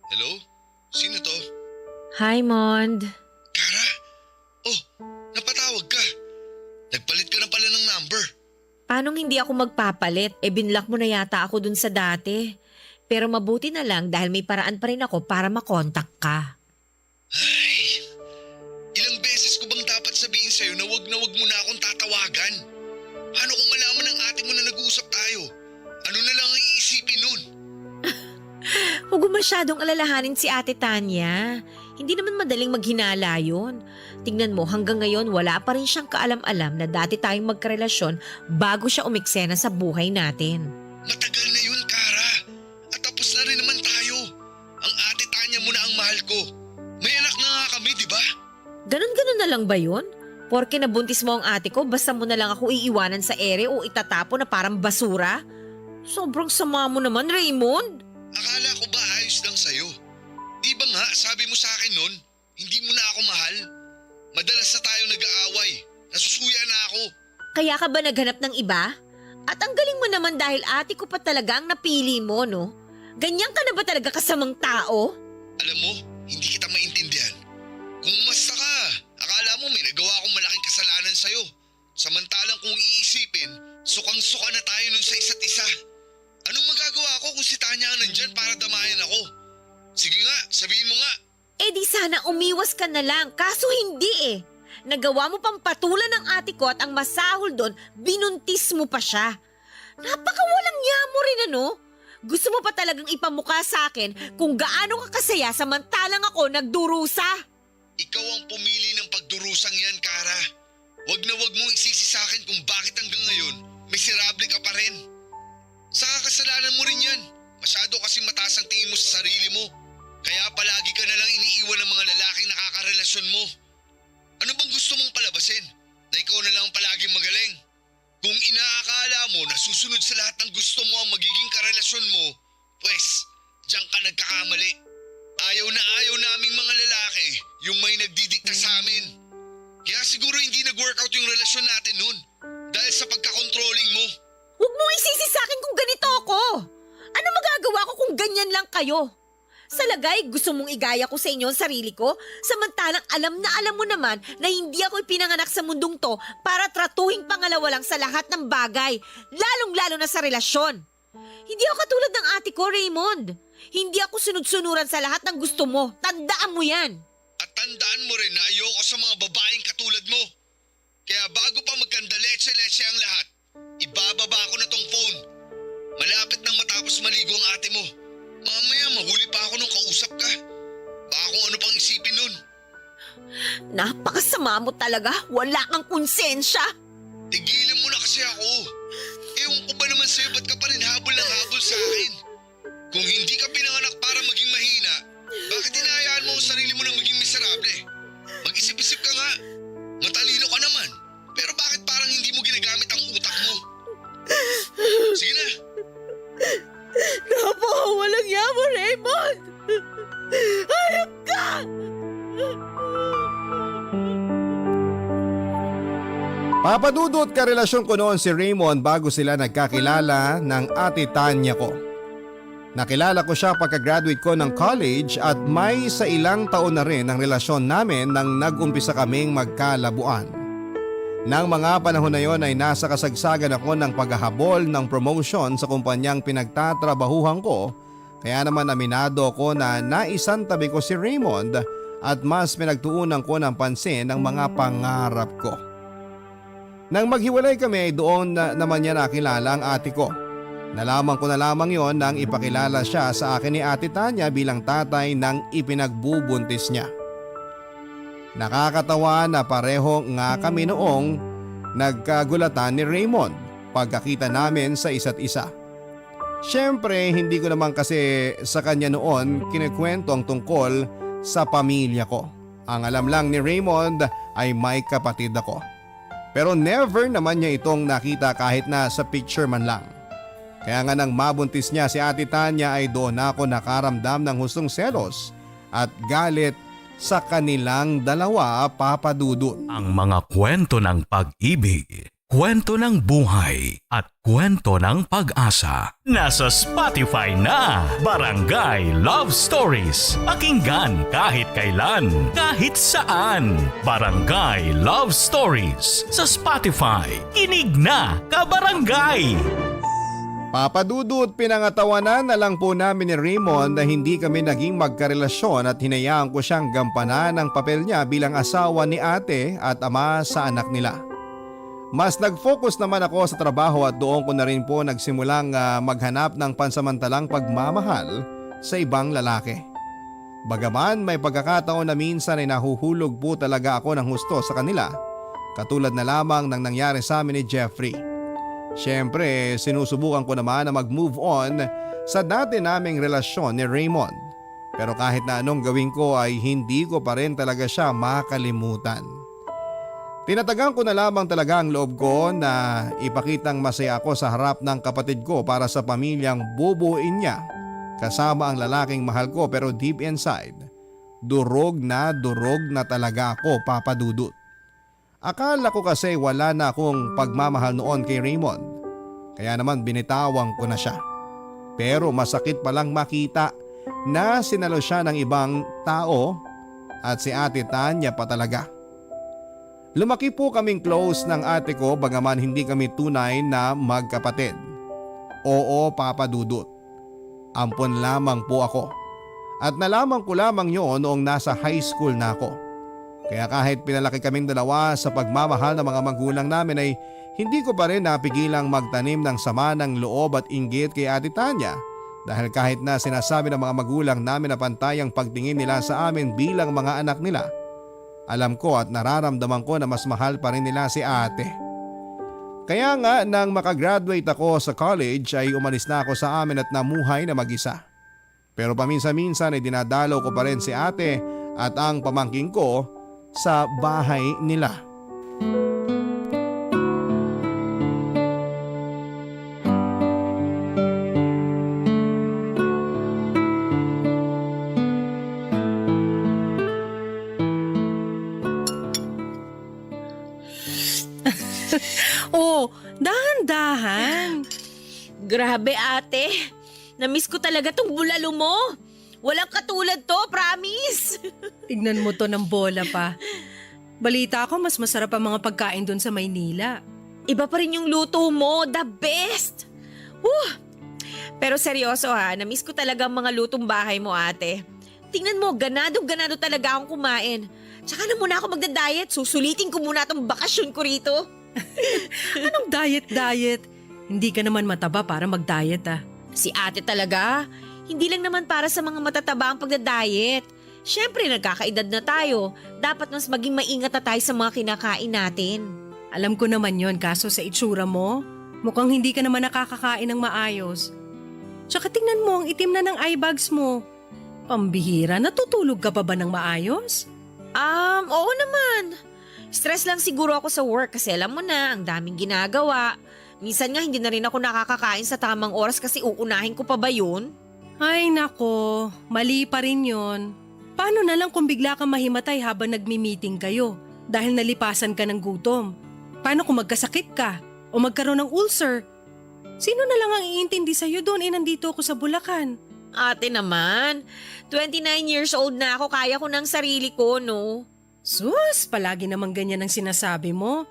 Hello? Sino to? Hi, Mond. Kara? Oh, napatawag ka. Nagpalit ka na pala ng number. Paano hindi ako magpapalit? Binlock mo na yata ako dun sa dati. Pero mabuti na lang dahil may paraan pa rin ako para makontak ka. Ay, ilang beses ko bang dapat sabihin sa'yo na wag mo na akong tatawagan? Paano kung malaman ng ate mo na nag-uusap tayo? Ano na lang ang iisipin nun? Huwag mo masyadong alalahanin si Ate Tanya. Hindi naman madaling maghinala yun. Tingnan mo, hanggang ngayon wala pa rin siyang kaalam-alam na dati tayong magkarelasyon bago siya umiksena sa buhay natin. Matagal na yun, Kara. At tapos na rin naman tayo. Ang ate Tanya mo na ang mahal ko. May anak na nga kami, di ba? Ganon-ganon na lang ba yun? Porke nabuntis mo ang ate ko, basta mo na lang ako iiwanan sa ere o itatapo na parang basura? Sobrang sama mo naman, Raymond. Akala ko ba ayos lang sa'yo? Di ba nga sabi mo sa akin nun, hindi mo na ako mahal? Madalas na tayo nag-aaway. Nasusuya na ako. Kaya ka ba naghanap ng iba? At ang galing mo naman dahil ate ko pa talaga ang napili mo, no? Ganyan ka na ba talaga kasamang tao? Alam mo, hindi kita maintindihan. Kung umasta ka, akala mo may nagawa akong malaking kasalanan sa'yo. Samantalang kung iisipin, sukang-suka na tayo nun sa isa't isa. Anong magagawa ko kung si Tanya ang nandyan para damayan ako? Sige nga, sabihin mo nga. Di sana umiwas ka na lang, kaso hindi eh. Nagawa mo pang patulan ng ate ko at ang masahol doon, binuntis mo pa siya. Napakawalang niya mo rin ano? Gusto mo pa talagang ipamukha sa akin kung gaano ka kasaya samantalang ako nagdurusa? Ikaw ang pumili ng pagdurusang yan, Kara. Wag na wag mong isisi sa akin kung bakit hanggang ngayon miserable ka pa rin. Sa kasalanan mo rin yan. Masyado kasi mataas ang tingin mo sa sarili mo. Kaya palagi ka na lang iniiwan ng mga lalaking nakakarelasyon mo. Ano bang gusto mong palabasin? Na ikaw na lang palaging magaling? Kung inaakala mo na susunod sa lahat ng gusto mo ang magiging karelasyon mo, pues, diyan ka nagkakamali. Ayaw na ayaw naming mga lalaki yung may nagdidikta sa amin. Kaya siguro hindi nag-workout yung relasyon natin nun dahil sa pagkakontrolling mo. Huwag mo isisi sa akin kung ganito ako. Ano magagawa ko kung ganyan lang kayo? Sa lagay, gusto mong igaya ko sa inyo ang sarili ko? Samantalang alam na alam mo naman na hindi ako ipinanganak sa mundong to para tratuhing pangalawa lang sa lahat ng bagay, lalong-lalo na sa relasyon. Hindi ako katulad ng ate ko, Raymond. Hindi ako sunod-sunuran sa lahat ng gusto mo. Tandaan mo yan. At tandaan mo rin na ayoko sa mga babaeng katulad mo. Kaya bago pa magkandaletse-letse ang lahat, ibababa ko na tong phone. Malapit nang matapos maligo ang ate mo. Mamaya mahuli pa ako nung kausap ka. Baka kung ano pang isipin nun. Napakasama mo talaga. Wala kang konsensya. Tigilan mo na kasi ako. Ewan ko ba naman sa'yo, ba't ka pa rin habol ng habol sa akin? Kung hindi ka pinanganak para maging mahina, bakit hinahayaan mo ang sarili mo na maging miserable? Mag-isip-isip ka nga. Matalino ka naman. Pero bakit parang hindi mo ginagamit ang utak mo? Papadudot karelasyon ko noon si Raymond bago sila nagkakilala ng ate Tanya ko. Nakilala ko siya pagka-graduate ko ng college at may sa ilang taon na rin ang relasyon namin nang nag-umpisa kaming magkalabuan. Nang mga panahon na yon ay nasa kasagsagan ako ng paghahabol ng promotion sa kumpanyang pinagtatrabahuhan ko, kaya naman aminado ko na naisantabi ko si Raymond at mas pinagtuunan ko ng pansin ang mga pangarap ko. Nang maghiwalay kami ay doon naman niya nakilala ang ate ko. Nalaman ko na lamang yon nang ipakilala siya sa akin ni Ate Tanya bilang tatay ng ipinagbubuntis niya. Nakakatawa na pareho nga kami noong nagkagulatan ni Raymond pagkakita namin sa isa't isa. Siyempre hindi ko naman kasi sa kanya noon kinikwento ang tungkol sa pamilya ko. Ang alam lang ni Raymond ay may kapatid ako. Pero never naman niya itong nakita kahit na sa picture man lang. Kaya nga nang mabuntis niya si Ate Tanya ay doon ako nakaramdam ng hustong selos at galit sa kanilang dalawa, Papa Dudut. Ang mga kwento ng pag-ibig, kwento ng buhay at kwento ng pag-asa. Nasa Spotify na, Barangay Love Stories. Pakinggan kahit kailan, kahit saan. Barangay Love Stories sa Spotify. Kinig na, kabarangay! Papa Dudut, pinangatawanan na lang po namin ni Raymond na hindi kami naging magkarelasyon at hinayaan ko siyang gampanan ang papel niya bilang asawa ni ate at ama sa anak nila. Mas nag-focus naman ako sa trabaho at doon ko na rin po nagsimulang maghanap ng pansamantalang pagmamahal sa ibang lalaki. Bagaman may pagkakataon na minsan ay nahuhulog po talaga ako ng husto sa kanila, katulad na lamang ng nangyari sa amin ni Jeffrey. Siyempre, sinusubukan ko naman na mag-move on sa dati naming relasyon ni Raymond. Pero kahit na anong gawin ko ay hindi ko pa rin talaga siya makalimutan. Tinatagang ko na lamang talaga ang loob ko na ipakitang masaya ako sa harap ng kapatid ko para sa pamilyang bubuuin niya kasama ang lalaking mahal ko, pero deep inside, durog na talaga ako, Papa Dudut. Akala ko kasi wala na akong pagmamahal noon kay Raymond, kaya naman binitawang ko na siya. Pero masakit palang makita na sinalo siya ng ibang tao at si Ate Tanya pa talaga. Lumaki po kaming close ng ate ko bagaman hindi kami tunay na magkapatid. Oo, Papa Dudut, ampon lamang po ako. At nalaman ko lamang yun noong nasa high school na ako. Kaya kahit pinalaki kaming dalawa sa pagmamahal ng mga magulang namin ay hindi ko pa rin napigilang magtanim ng sama ng loob at inggit kay Ate Tanya, dahil kahit na sinasabi ng mga magulang namin na pantay ang pagtingin nila sa amin bilang mga anak nila, alam ko at nararamdaman ko na mas mahal pa rin nila si ate. Kaya nga nang makagraduate ako sa college ay umalis na ako sa amin at namuhay na mag-isa. Pero paminsan-minsan ay dinadalaw ko pa rin si ate at ang pamangking ko sa bahay nila. Oh, dahan-dahan. Grabe ate, namiss ko talaga tong bulalo mo. Walang katulad to, promise. Tignan mo to ng bola pa. Balita ko mas masarap ang mga pagkain doon sa Maynila. Iba pa rin yung luto mo, the best. Pero seryoso ha, namiss ko talaga ang mga lutong bahay mo ate. Tingnan mo, ganado talaga akong kumain. Tsaka na muna ako magda-diet, susulitin ko muna itong bakasyon ko rito. Anong diet? Hindi ka naman mataba para mag-diet ah. Si ate talaga, hindi lang naman para sa mga matataba ang pagda-diet. Siyempre nagkakaedad na tayo, dapat mas maging maingat na tayo sa mga kinakain natin. Alam ko naman yon, kaso sa itsura mo, mukhang hindi ka naman nakakakain ng maayos. Tsaka tingnan mo ang itim na ng eye bags mo. Pambihira, natutulog ka pa ba ng maayos? Oo naman. Stress lang siguro ako sa work kasi alam mo na, ang daming ginagawa. Minsan nga hindi na rin ako nakakakain sa tamang oras kasi uunahin ko pa ba yun? Ay nako, mali pa rin yon. Paano na lang kung bigla kang mahimatay habang nagmi-meeting kayo dahil nalipasan ka ng gutom? Paano kung magkasakit ka o magkaroon ng ulcer? Sino na lang ang iintindi sa'yo doon nandito ako sa Bulacan? Ate naman, 29 years old na ako, kaya ko ng sarili ko, no? Sus, palagi namang ganyan ang sinasabi mo.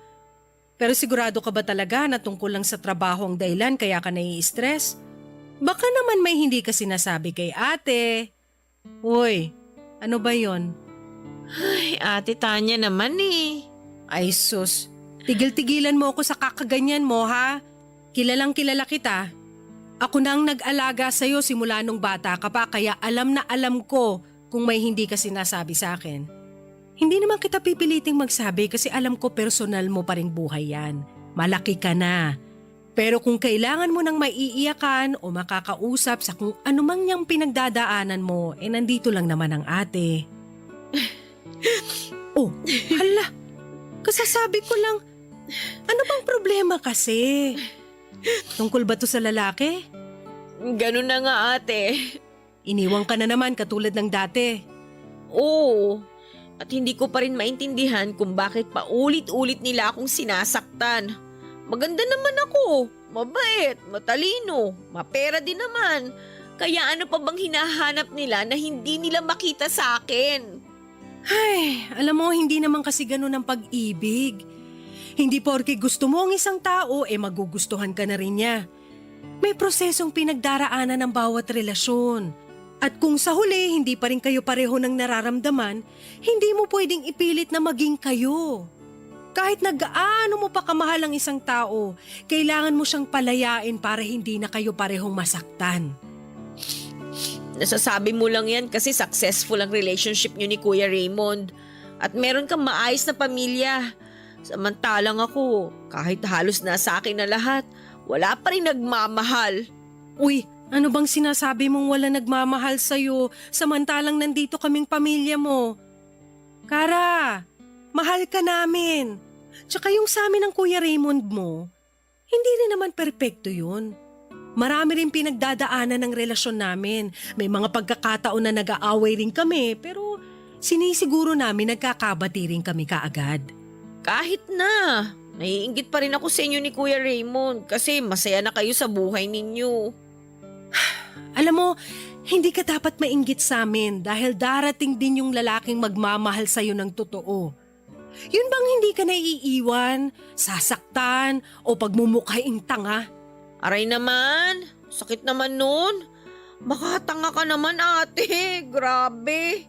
Pero sigurado ka ba talaga na tungkol lang sa trabaho ang dahilan kaya ka nai-stress? Baka naman may hindi ka sinasabi kay ate. Uy, ano ba yon? Ay, Ate Tanya naman eh. Ay sus, tigil-tigilan mo ako sa kakaganyan mo ha. Kilalang kilala kita. Ako na ang nag-alaga sa'yo simula nung bata ka pa kaya alam na alam ko kung may hindi ka sinasabi sa akin. Hindi naman kita pipiliting magsabi kasi alam ko personal mo pa ring buhay yan. Malaki ka na. Pero kung kailangan mo ng maiiyakan o makakausap sa kung anumang niyang pinagdadaanan mo, nandito lang naman ang ate. Oh, hala. Kasasabi ko lang, ano bang problema kasi? Tungkol ba to sa lalaki? Ganun na nga, ate. Iniwan ka na naman katulad ng dati. Oo. At hindi ko pa rin maintindihan kung bakit paulit-ulit nila akong sinasaktan. Maganda naman ako, mabait, matalino, mapera din naman. Kaya ano pa bang hinahanap nila na hindi nila makita sa akin? Ay, alam mo, hindi naman kasi ganun ang pag-ibig. Hindi porke gusto mo ang isang tao, magugustuhan ka na rin niya. May prosesong pinagdaraanan ng bawat relasyon. At kung sa huli hindi pa rin kayo pareho ng nararamdaman, hindi mo pwedeng ipilit na maging kayo. Kahit nag-aano mo pa kamahal ang isang tao, kailangan mo siyang palayain para hindi na kayo parehong masaktan. Nasasabi mo lang yan kasi successful ang relationship niyo ni Kuya Raymond. At meron kang maayos na pamilya. Samantalang ako, kahit halos nasa akin na lahat, wala pa rin nagmamahal. Uy, ano bang sinasabi mong wala nagmamahal sa'yo samantalang nandito kaming pamilya mo? Kara, mahal ka namin. Tsaka yung sa amin ng Kuya Raymond mo, hindi rin naman perpekto yun. Marami rin pinagdadaanan ng relasyon namin. May mga pagkakataon na nag-aaway rin kami pero sinisiguro namin nagkakabati rin kami kaagad. Kahit na, naiinggit pa rin ako sa inyo ni Kuya Raymond kasi masaya na kayo sa buhay ninyo. Alam mo, hindi ka dapat mainggit sa amin dahil darating din yung lalaking magmamahal sa'yo ng totoo. Yun bang hindi ka naiiwan, sasaktan o pagmumukhaing tanga? Aray naman, sakit naman nun. Baka tanga ka naman ate, grabe.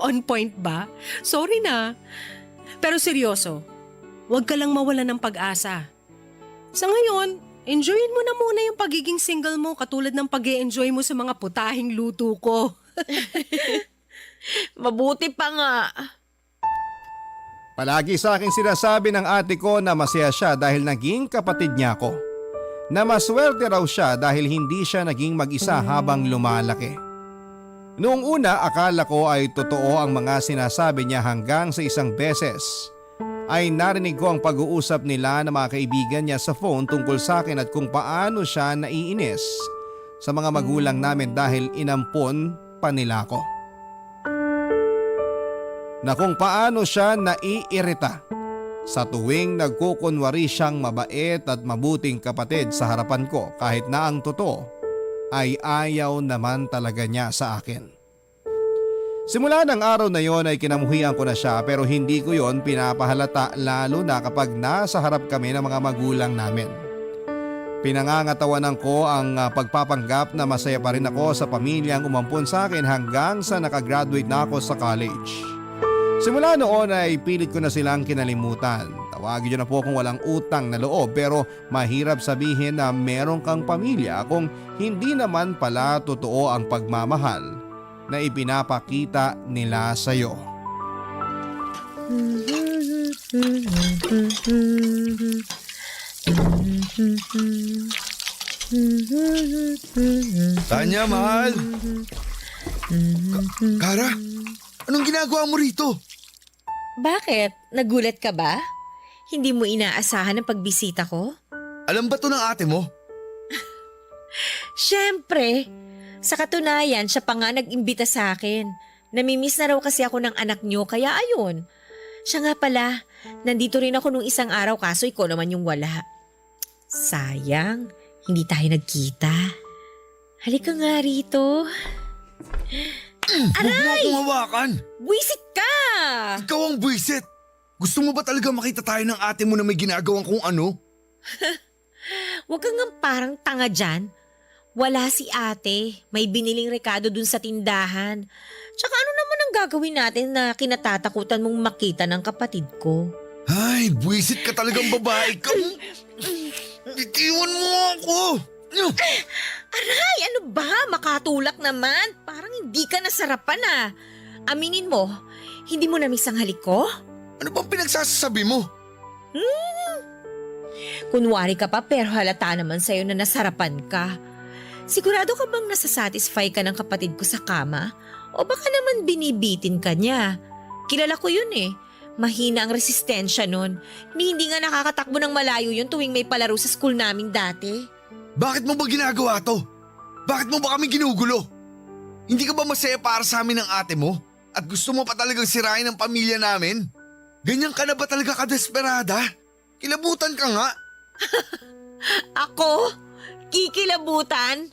On point ba? Sorry na. Pero seryoso, huwag ka lang mawalan ng pag-asa. Sa ngayon, enjoyin mo na muna yung pagiging single mo katulad ng pag-e-enjoy mo sa mga putahing luto ko. Mabuti pa nga. Palagi sa akin sinasabi ng ate ko na masaya siya dahil naging kapatid niya ako. Na maswerte raw siya dahil hindi siya naging mag-isa habang lumalaki. Noong una akala ko ay totoo ang mga sinasabi niya hanggang sa isang beses ay narinig ko ang pag-uusap nila ng mga kaibigan niya sa phone tungkol sa akin at kung paano siya naiinis sa mga magulang namin dahil inampon pa nila ako. Na kung paano siya naiirita sa tuwing nagkukunwari siyang mabait at mabuting kapatid sa harapan ko kahit na ang totoo ay ayaw naman talaga niya sa akin. Simula ng araw na yon ay kinamuhian ko na siya pero hindi ko yon pinapahalata lalo na kapag nasa harap kami ng mga magulang namin. Pinangangatawanan ko ang pagpapanggap na masaya pa rin ako sa pamilyang umampon sa akin hanggang sa nakagraduate na ako sa college. Simula noon ay pilit ko na silang kinalimutan. Tawagin niyo na po kung walang utang na loob pero mahirap sabihin na meron kang pamilya kung hindi naman pala totoo ang pagmamahal na ipinapakita nila sa iyo. Tanya, mahal. Kara, anong ginagawa mo rito? Bakit? Nagulat ka ba? Hindi mo inaasahan ang pagbisita ko? Alam ba to ng ate mo? Siyempre. Sa katunayan, siya pa nga nag-imbita sa akin. Namimiss na raw kasi ako ng anak niyo, kaya ayun. Siya nga pala, nandito rin ako nung isang araw kaso ikaw naman yung wala. Sayang, hindi tayo nagkita. Halika nga rito. Huwag mo akong hawakan! Buwisit ka! Ikaw ang buwisit! Gusto mo ba talaga makita tayo ng ate mo na may ginagawang kung ano? Huwag kang nga parang tanga dyan. Wala si ate. May biniling rekado dun sa tindahan. Tsaka ano naman ang gagawin natin na kinatatakutan mong makita ng kapatid ko? Ay, buwisit ka talagang babae ka. Itiwan mo ako! Aray, ano ba? Makatulak naman. Parang hindi ka nasarapan ah. Aminin mo, hindi mo namiss ang halik ko? Ano bang pinagsasabi mo? Kunwari ka pa pero halata naman sa'yo na nasarapan ka. Sigurado ka bang nasasatisfy ka ng kapatid ko sa kama? O baka naman binibitin ka niya? Kilala ko yun eh. Mahina ang resistensya nun. Hindi nga nakakatakbo ng malayo yun tuwing may palaro sa school namin dati. Bakit mo ba ginagawa to? Bakit mo ba kami ginugulo? Hindi ka ba masaya para sa amin ng ate mo? At gusto mo pa talagang sirain ang pamilya namin? Ganyan ka na ba talaga kadesperada? Kilabutan ka nga. Ako? Kikilabutan?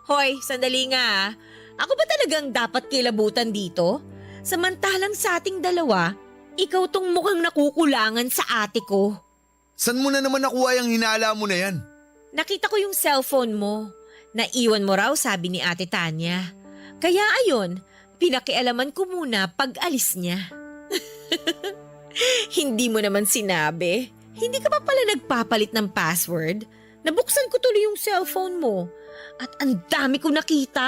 Hoy, sandali nga ah. Ako ba talagang dapat kilabutan dito? Samantalang sa ating dalawa, ikaw tong mukhang nakukulangan sa ate ko. San mo na naman nakuha yung hinala mo na yan? Nakita ko yung cellphone mo. Naiwan mo raw sabi ni Ate Tanya. Kaya ayon, pinakialaman ko muna pag alis niya. Hindi mo naman sinabi. Hindi ka pa pala nagpapalit ng password? Nabuksan ko tuloy yung cellphone mo. At ang dami ko nakita.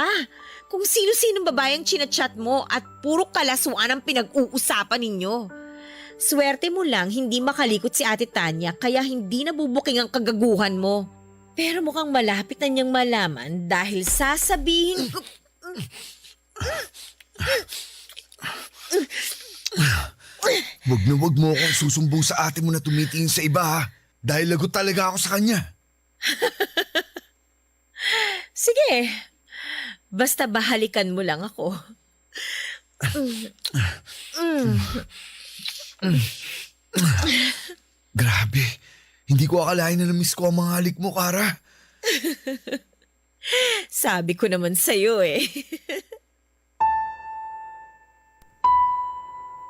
Kung sino-sinong babae ang chinachat mo at puro kalaswaan ang pinag-uusapan ninyo. Swerte mo lang hindi makalikot si Ate Tanya kaya hindi nabubuking ang kagaguhan mo. Pero mukhang malapit na niyang malaman dahil sasabihin ko... Wag mo akong susumbong sa ate mo na tumitingin sa iba ha. Dahil lagot talaga ako sa kanya. Sige, basta bahalikan mo lang ako. Grabe, hindi ko akalain na namiss ko ang mga halik mo, Kara. Sabi ko naman sa'yo eh.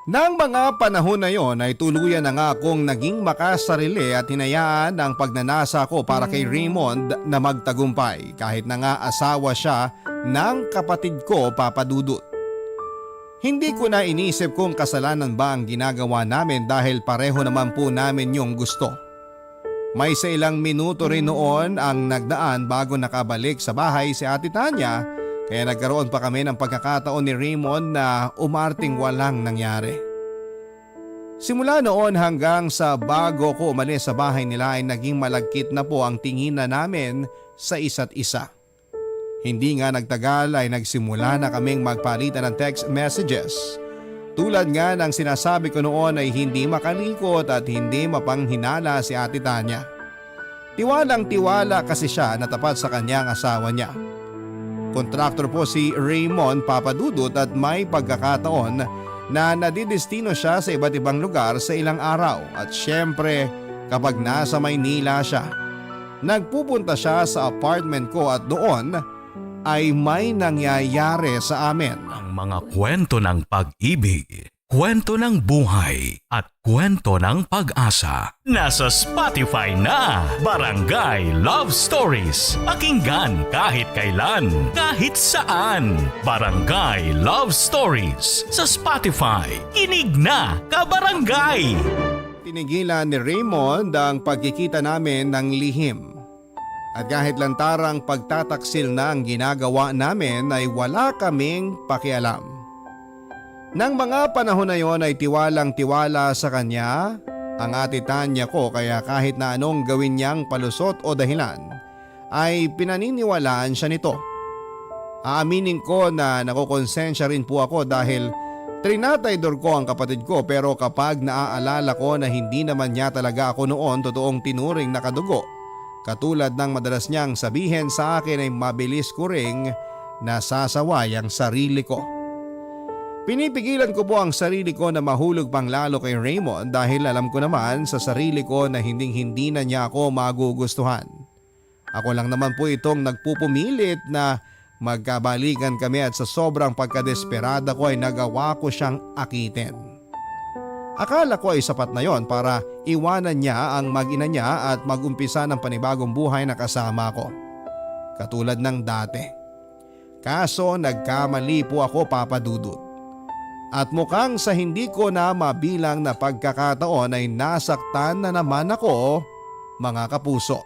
Nang mga panahon na yon ay tuluyan na nga akong naging makasarili at hinayaan ang pagnanasa ko para kay Raymond na magtagumpay kahit na nga asawa siya ng kapatid ko, Papa Dudut. Hindi ko na inisip kung kasalanan ba ang ginagawa namin dahil pareho naman po namin yung gusto. May sa ilang minuto rin noon ang nagdaan bago nakabalik sa bahay si Ate Tanya. Kaya nagkaroon pa kami ng pagkakataon ni Raymond na umarting walang nangyari. Simula noon hanggang sa bago ko umalis sa bahay nila ay naging malagkit na po ang tingin na namin sa isa't isa. Hindi nga nagtagal ay nagsimula na kaming magpalitan ng text messages. Tulad nga ng sinasabi ko noon ay hindi makalikot at hindi mapanghinala si Ate Tanya. Tiwalang tiwala kasi siya na tapat sa kanyang asawa niya. Kontraktor po si Raymond, Papa Dudut, at may pagkakataon na nadidestino siya sa iba't ibang lugar sa ilang araw at syempre kapag nasa Maynila siya. Nagpupunta siya sa apartment ko at doon ay may nangyayari sa amin. Ang mga kwento ng pag-ibig, kwento ng buhay at kwento ng pag-asa. Nasa Spotify na, Barangay Love Stories. Pakinggan kahit kailan, kahit saan. Barangay Love Stories sa Spotify. Kinig na, kabarangay! Tinigilan ni Raymond ang pagkikita namin ng lihim. At kahit lantarang pagtataksil na ang ginagawa namin ay wala kaming pakialam. Nang mga panahon na yon ay tiwalang-tiwala sa kanya ang Ate Tanya ko kaya kahit na anong gawin niyang palusot o dahilan ay pinaniniwalaan siya nito. Aaminin ko na nakukonsensya rin po ako dahil trinataydor ko ang kapatid ko pero kapag naaalala ko na hindi naman niya talaga ako noon totoong tinuring na kadugo, katulad ng madalas niyang sabihin sa akin ay mabilis ko ring nasasaway ang sarili ko. Pinipigilan ko po ang sarili ko na mahulog pang lalo kay Raymond dahil alam ko naman sa sarili ko na hindi na niya ako magugustuhan. Ako lang naman po itong nagpupumilit na magkabalikan kami at sa sobrang pagkadesperada ko ay nagawa ko siyang akitin. Akala ko ay sapat na yon para iwanan niya ang mag-ina niya at mag-umpisa ng panibagong buhay na kasama ko. Katulad ng dati. Kaso nagkamali po ako, Papa Dudut. At mukhang sa hindi ko na mabilang na pagkakataon ay nasaktan na naman ako, mga kapuso.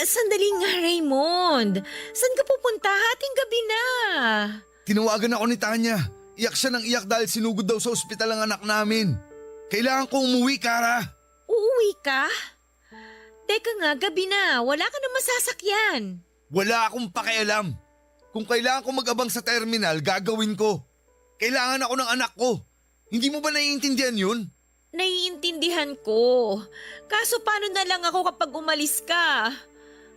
Sandali nga, Raymond. Saan ka pupunta? Hating gabi na. Tinawagan ako ni Tanya. Iyak siya ng iyak dahil sinugod daw sa ospital ang anak namin. Kailangan ko umuwi, Kara. Uuwi ka? Teka nga, gabi na. Wala ka na masasakyan. Wala akong pakialam. Kung kailangan ko mag-abang sa terminal, gagawin ko. Kailangan ako ng anak ko. Hindi mo ba naiintindihan yun? Naiintindihan ko. Kaso paano na lang ako kapag umalis ka?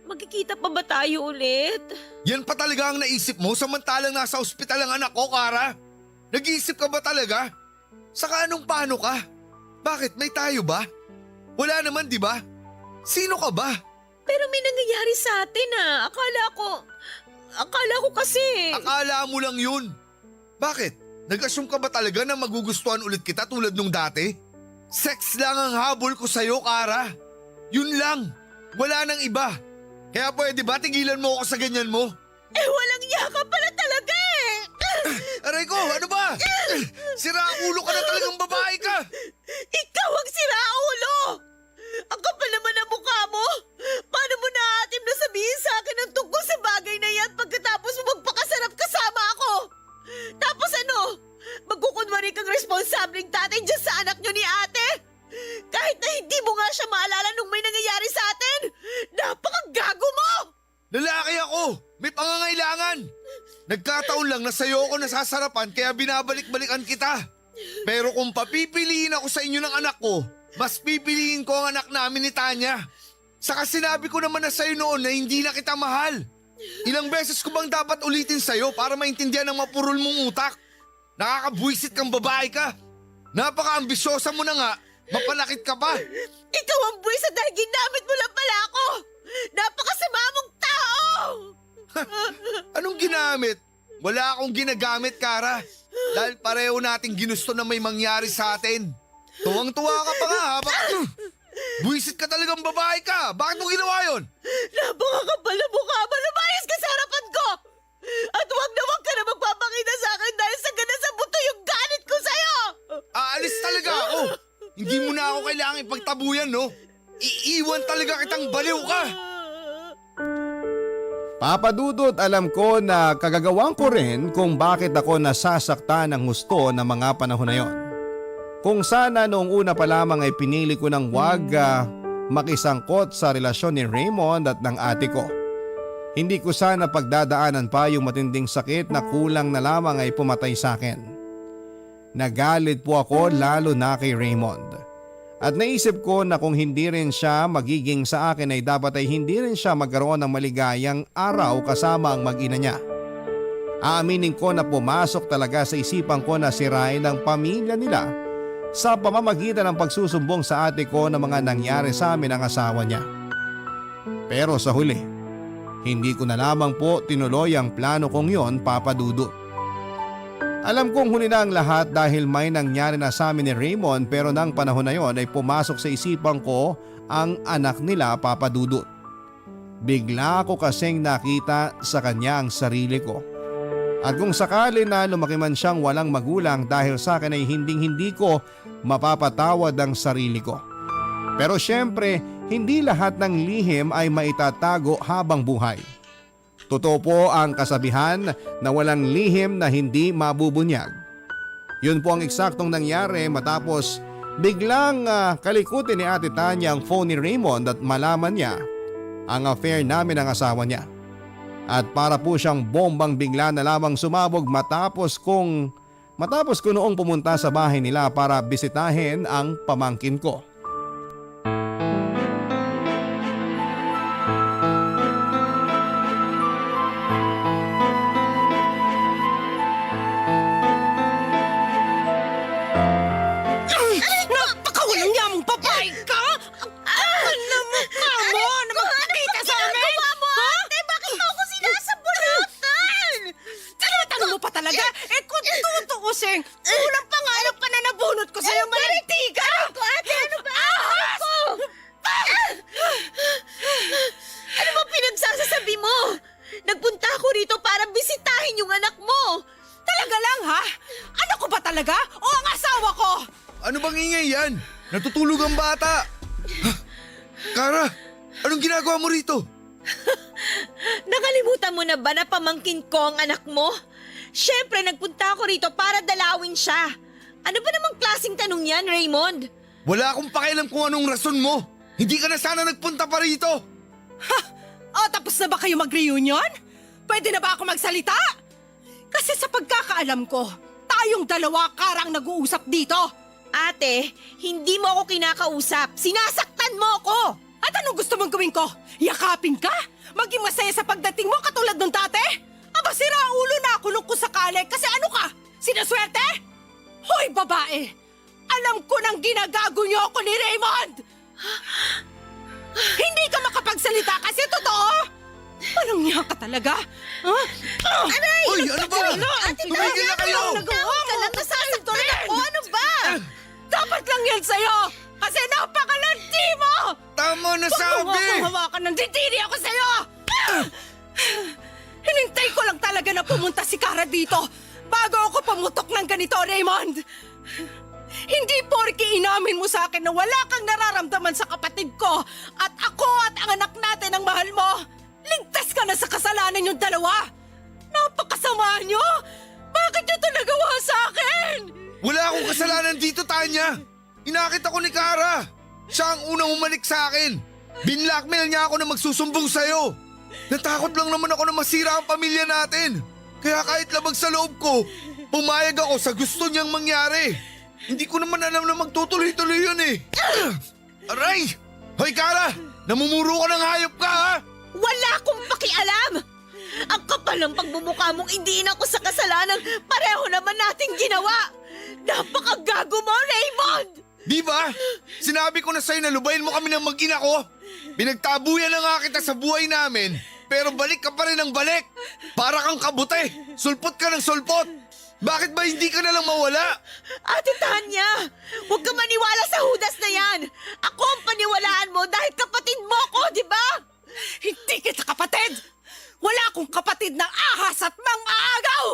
Magkikita pa ba tayo ulit? Yan pa talaga ang naisip mo samantalang nasa ospital ang anak ko, Kara? Nag-iisip ka ba talaga? Saka anong paano ka? Bakit, may tayo ba? Wala naman, di ba? Sino ka ba? Pero may nangyayari sa atin Akala ko kasi. Akala mo lang yun. Bakit? Nag-assume ka ba talaga na magugustuhan ulit kita tulad nung dati? Sex lang ang habol ko sa'yo, Kara. Yun lang. Wala nang iba. Kaya pwede ba tigilan mo ako sa ganyan mo? Walang iya ka pala talaga eh! Aray ko, ano ba? Siraulo ka na talagang babae ka! Ikaw ang siraulo! Ang kapal naman ang mukha mo! Paano mo naatim na sabihin sa akin ang tungkol sa bagay na yan pagkatapos mo magpakasarap kasama ako? Tapos ano? Magkukunwari kang responsableng tatay dyan sa anak nyo ni ate? Kahit na hindi mo nga siya maalala nung may nangyayari sa atin! Napakagago mo! Lalaki ako! May pangangailangan! Nagkataon lang na sa'yo ako nasasarapan kaya binabalik-balikan kita. Pero kung papipiliin ako sa inyo ng anak ko, mas pipiliin ko ang anak namin ni Tanya. Saka sinabi ko naman na sa'yo noon na hindi na kita mahal. Ilang beses ko bang dapat ulitin sa'yo para maintindihan ang mapurol mong utak? Nakakabwisit kang babae ka. Napaka-ambisyosa mo na nga. Mapalakit ka pa! Ikaw ang buwisa dahil ginamit mo lang pala ako! Napakasama mong tao! Anong ginamit? Wala akong ginagamit, Kara. Dahil pareho nating ginusto na may mangyari sa atin. Tuwang-tuwa ka pa nga ha? Buwisit ka talagang babae ka! Bakit mo ginawa yun? Napakakapal na mukha mo! Lumayas ka sa harapan ko! At huwag ka na magpapakita sa akin dahil sa gana sa buto yung galit ko sa'yo! Aalis talaga ako! Hindi mo na ako kailangang ipagtabuyan, no? Iiwan talaga kitang baliw ka! Papa Dudut, alam ko na kagagawan ko rin kung bakit ako nasasaktan ng husto ng mga panahon na yon. Kung sana noong una pa lamang ay pinili ko ng wag makisangkot sa relasyon ni Raymond at ng ate ko. Hindi ko sana pagdadaanan pa yung matinding sakit na kulang na lamang ay pumatay sa akin. Nagalit po ako lalo na kay Raymond. At naisip ko na kung hindi rin siya magiging sa akin ay dapat ay hindi rin siya magkaroon ng maligayang araw kasama ang mag-ina niya. Aaminin ko na pumasok talaga sa isipan ko na sirain ang pamilya nila sa pamamagitan ng pagsusumbong sa ate ko ng mga nangyari sa amin ang asawa niya. Pero sa huli, hindi ko na lamang po tinuloy ang plano kong yon, Papa Dudut. Alam kong huli na ang lahat dahil may nangyari na sa amin ni Raymond pero nang panahon na yon ay pumasok sa isipan ko ang anak nila, Papa Dudut. Bigla ko kasing nakita sa kanya ang sarili ko. At kung sakali na lumaki man siyang walang magulang dahil sa akin ay hindi ko mapapatawad ang sarili ko. Pero syempre, hindi lahat ng lihim ay maitatago habang buhay. Totoo po ang kasabihan na walang lihim na hindi mabubunyag. Yun po ang eksaktong nangyari matapos biglang kalikutin ni Ate Tanya ang phone ni Raymond at malaman niya ang affair namin ng asawa niya. At para po siyang bombang bigla na lamang sumabog matapos ko noong pumunta sa bahay nila para bisitahin ang pamangkin ko. Napakawalang yamong babae ka! Alam mo ka mo na magpakita sa amin! Ha? Bakit mo ako sinasabunutan? Tinatanong mo pa talaga? Kung tutuusin, kulang pa nga ng pananabunot ko sa'yo manitigan! Ate, ano ba? Ano ba pinagsasasabi mo? Nagpunta ako rito para bisitahin yung anak mo. Talaga lang ha? Ano ko ba talaga? O ang asawa ko? Ano bang ingay yan? Natutulog ang bata. Kara, anong ginagawa mo rito? Nakalimutan mo na ba na pamangkin ko ang anak mo? Siyempre, nagpunta ako rito para dalawin siya. Ano ba namang klaseng tanong yan, Raymond? Wala akong pakialam kung anong rason mo. Hindi ka na sana nagpunta pa rito. Tapos na ba kayo mag-reunion? Pwede na ba ako magsalita? Kasi sa pagkakaalam ko, tayong dalawa karang nag-uusap dito. Ate, hindi mo ako kinakausap. Sinasaktan mo ako. At anong gusto mong gawin ko? Yakapin ka? Maging masaya sa pagdating mo katulad nung dati? Aba, sira ulo na ako nung kusakali kasi ano ka? Sinaswerte? Hoy, babae! Alam ko nang ginagago niyo ako ni Raymond! Hindi ka makapagsalita kasi totoo! Walang niya ka talaga? Aray! Uy, ano ba? Tumigil na kayo! Tawag ka lang, nasasaktan ako. Ano ba? Dapat lang yan sa'yo! Kasi napakalandi mo! Tama na Huwag mo sabi! akong hawakan ng didiri ako sa'yo! Hinintay ko lang talaga na pumunta si Kara dito bago ako pamutok ng ganito, Raymond! Hindi porke inamin mo sa akin na wala kang nararamdaman sa kapatid ko at ako at ang anak natin ang mahal mo, ligtas ka na sa kasalanan yung dalawa! Napakasama nyo! Bakit nyo ito nagawa sa akin? Wala akong kasalanan dito, Tanya! Inakit ako ni Kara! Siya ang unang umalik sa akin! Binlockmail niya ako na magsusumbong sa'yo! Natakot lang naman ako na masira ang pamilya natin! Kaya kahit labag sa loob ko, pumayag ako sa gusto niyang mangyari! Hindi ko naman alam na magtutuloy-tuloy yun eh! Aray! Hoy Kara! Namumuro ka ng hayop ka ha! Wala akong pakialam! Ang kapal ng pagbumukha mong indiin ako sa kasalanan, pareho naman nating ginawa! Napakagago mo, Raymond! Di ba? Sinabi ko na sa'yo na lubayin mo kami ng mag-ina ko. Pinagtabuyan na nga kita sa buhay namin, pero balik ka pa rin ng balik. Para kang kabute, sulpot ka ng sulpot. Bakit ba hindi ka na lang mawala? Ate Tanya, huwag ka maniwala sa hudas na yan. Ako ang paniwalaan mo dahil kapatid mo ko, di ba? Hindi kita kapatid! Wala akong kapatid na ahas at mang-aagaw!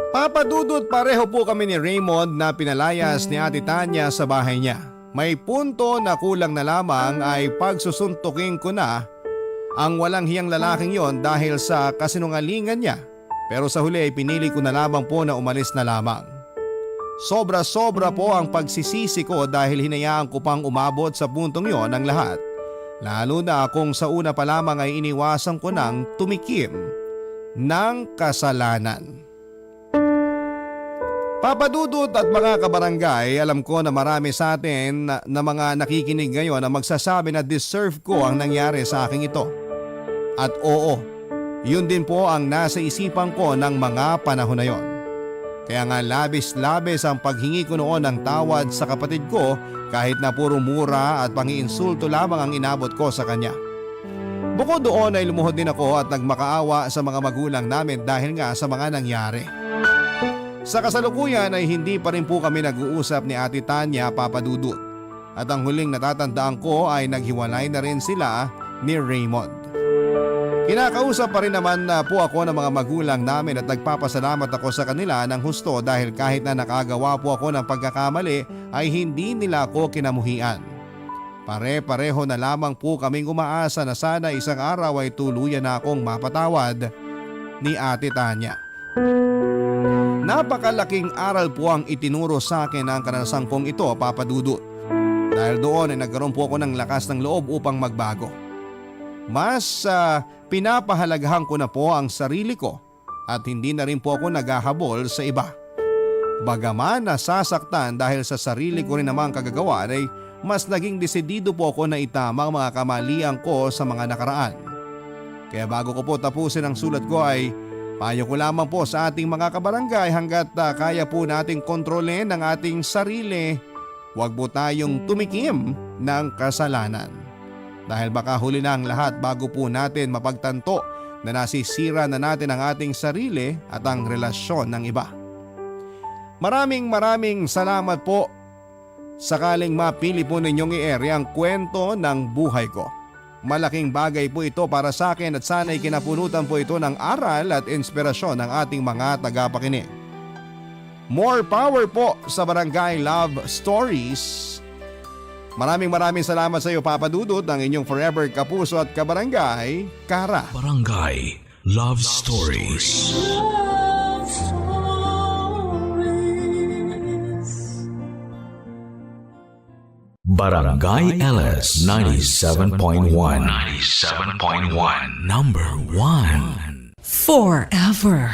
Papadudot pareho po kami ni Raymond na pinalayas ni Ate Tanya sa bahay niya. May punto na kulang na lamang ay pagsusuntukin ko na ang walang hiyang lalaking yon dahil sa kasinungalingan niya. Pero sa huli ay pinili ko na lamang po na umalis na lamang. Sobra-sobra po ang pagsisisi ko dahil hinayaan ko pang umabot sa puntong yon ang lahat. Lalo na kung sa una pa lamang ay iniwasan ko nang tumikim ng kasalanan. Papadudot at mga kabarangay, alam ko na marami sa atin na mga nakikinig ngayon na magsasabi na deserve ko ang nangyari sa akin ito. At oo, yun din po ang nasa isipan ko ng mga panahon na yon. Kaya nga labis-labis ang paghingi ko noon ng tawad sa kapatid ko kahit na puro mura at pangiinsulto lamang ang inabot ko sa kanya. Bukod doon ay lumuhod din ako at nagmakaawa sa mga magulang namin dahil nga sa mga nangyari. Sa kasalukuyan ay hindi pa rin po kami nag-uusap ni Ate Tanya, Papadudut. At ang huling natatandaan ko ay naghiwalay na rin sila ni Raymond. Kinakausap pa rin naman na po ako ng mga magulang namin at nagpapasalamat ako sa kanila ng husto dahil kahit na nakagawa po ako ng pagkakamali ay hindi nila ako kinamuhian. Pare-pareho na lamang po kaming umaasa na sana isang araw ay tuluyan na akong mapatawad ni Ate Tanya. Napakalaking aral po ang itinuro sa akin ng karanasan kong ito, Papadudut. Dahil doon ay nagkaroon po ako ng lakas ng loob upang magbago. Mas pinapahalagahan ko na po ang sarili ko at hindi na rin po ako naghahabol sa iba. Bagaman nasasaktan dahil sa sarili ko rin namang kagagawa ay mas naging desidido po ako na itama ang mga kamalian ko sa mga nakaraan. Kaya bago ko po tapusin ang sulat ko ay payo ko lamang po sa ating mga kabarangay hanggat kaya po nating kontrolin ang ating sarili, huwag po tayong tumikim ng kasalanan. Dahil baka huli na ang lahat bago po natin mapagtanto na nasisira na natin ang ating sarili at ang relasyon ng iba. Maraming salamat po. Sakaling mapili po ninyong i-ere ang kwento ng buhay ko. Malaking bagay po ito para sa akin at sana'y kinapunutan po ito ng aral at inspirasyon ng ating mga tagapakinig. More power po sa Barangay Love Stories. Maraming salamat sa iyo, Papa Dudut, ang inyong forever kapuso at kabarangay, Kara. Barangay Love Stories. Love Stories. Barangay LS 97.1. 97.1. Number 1. Forever.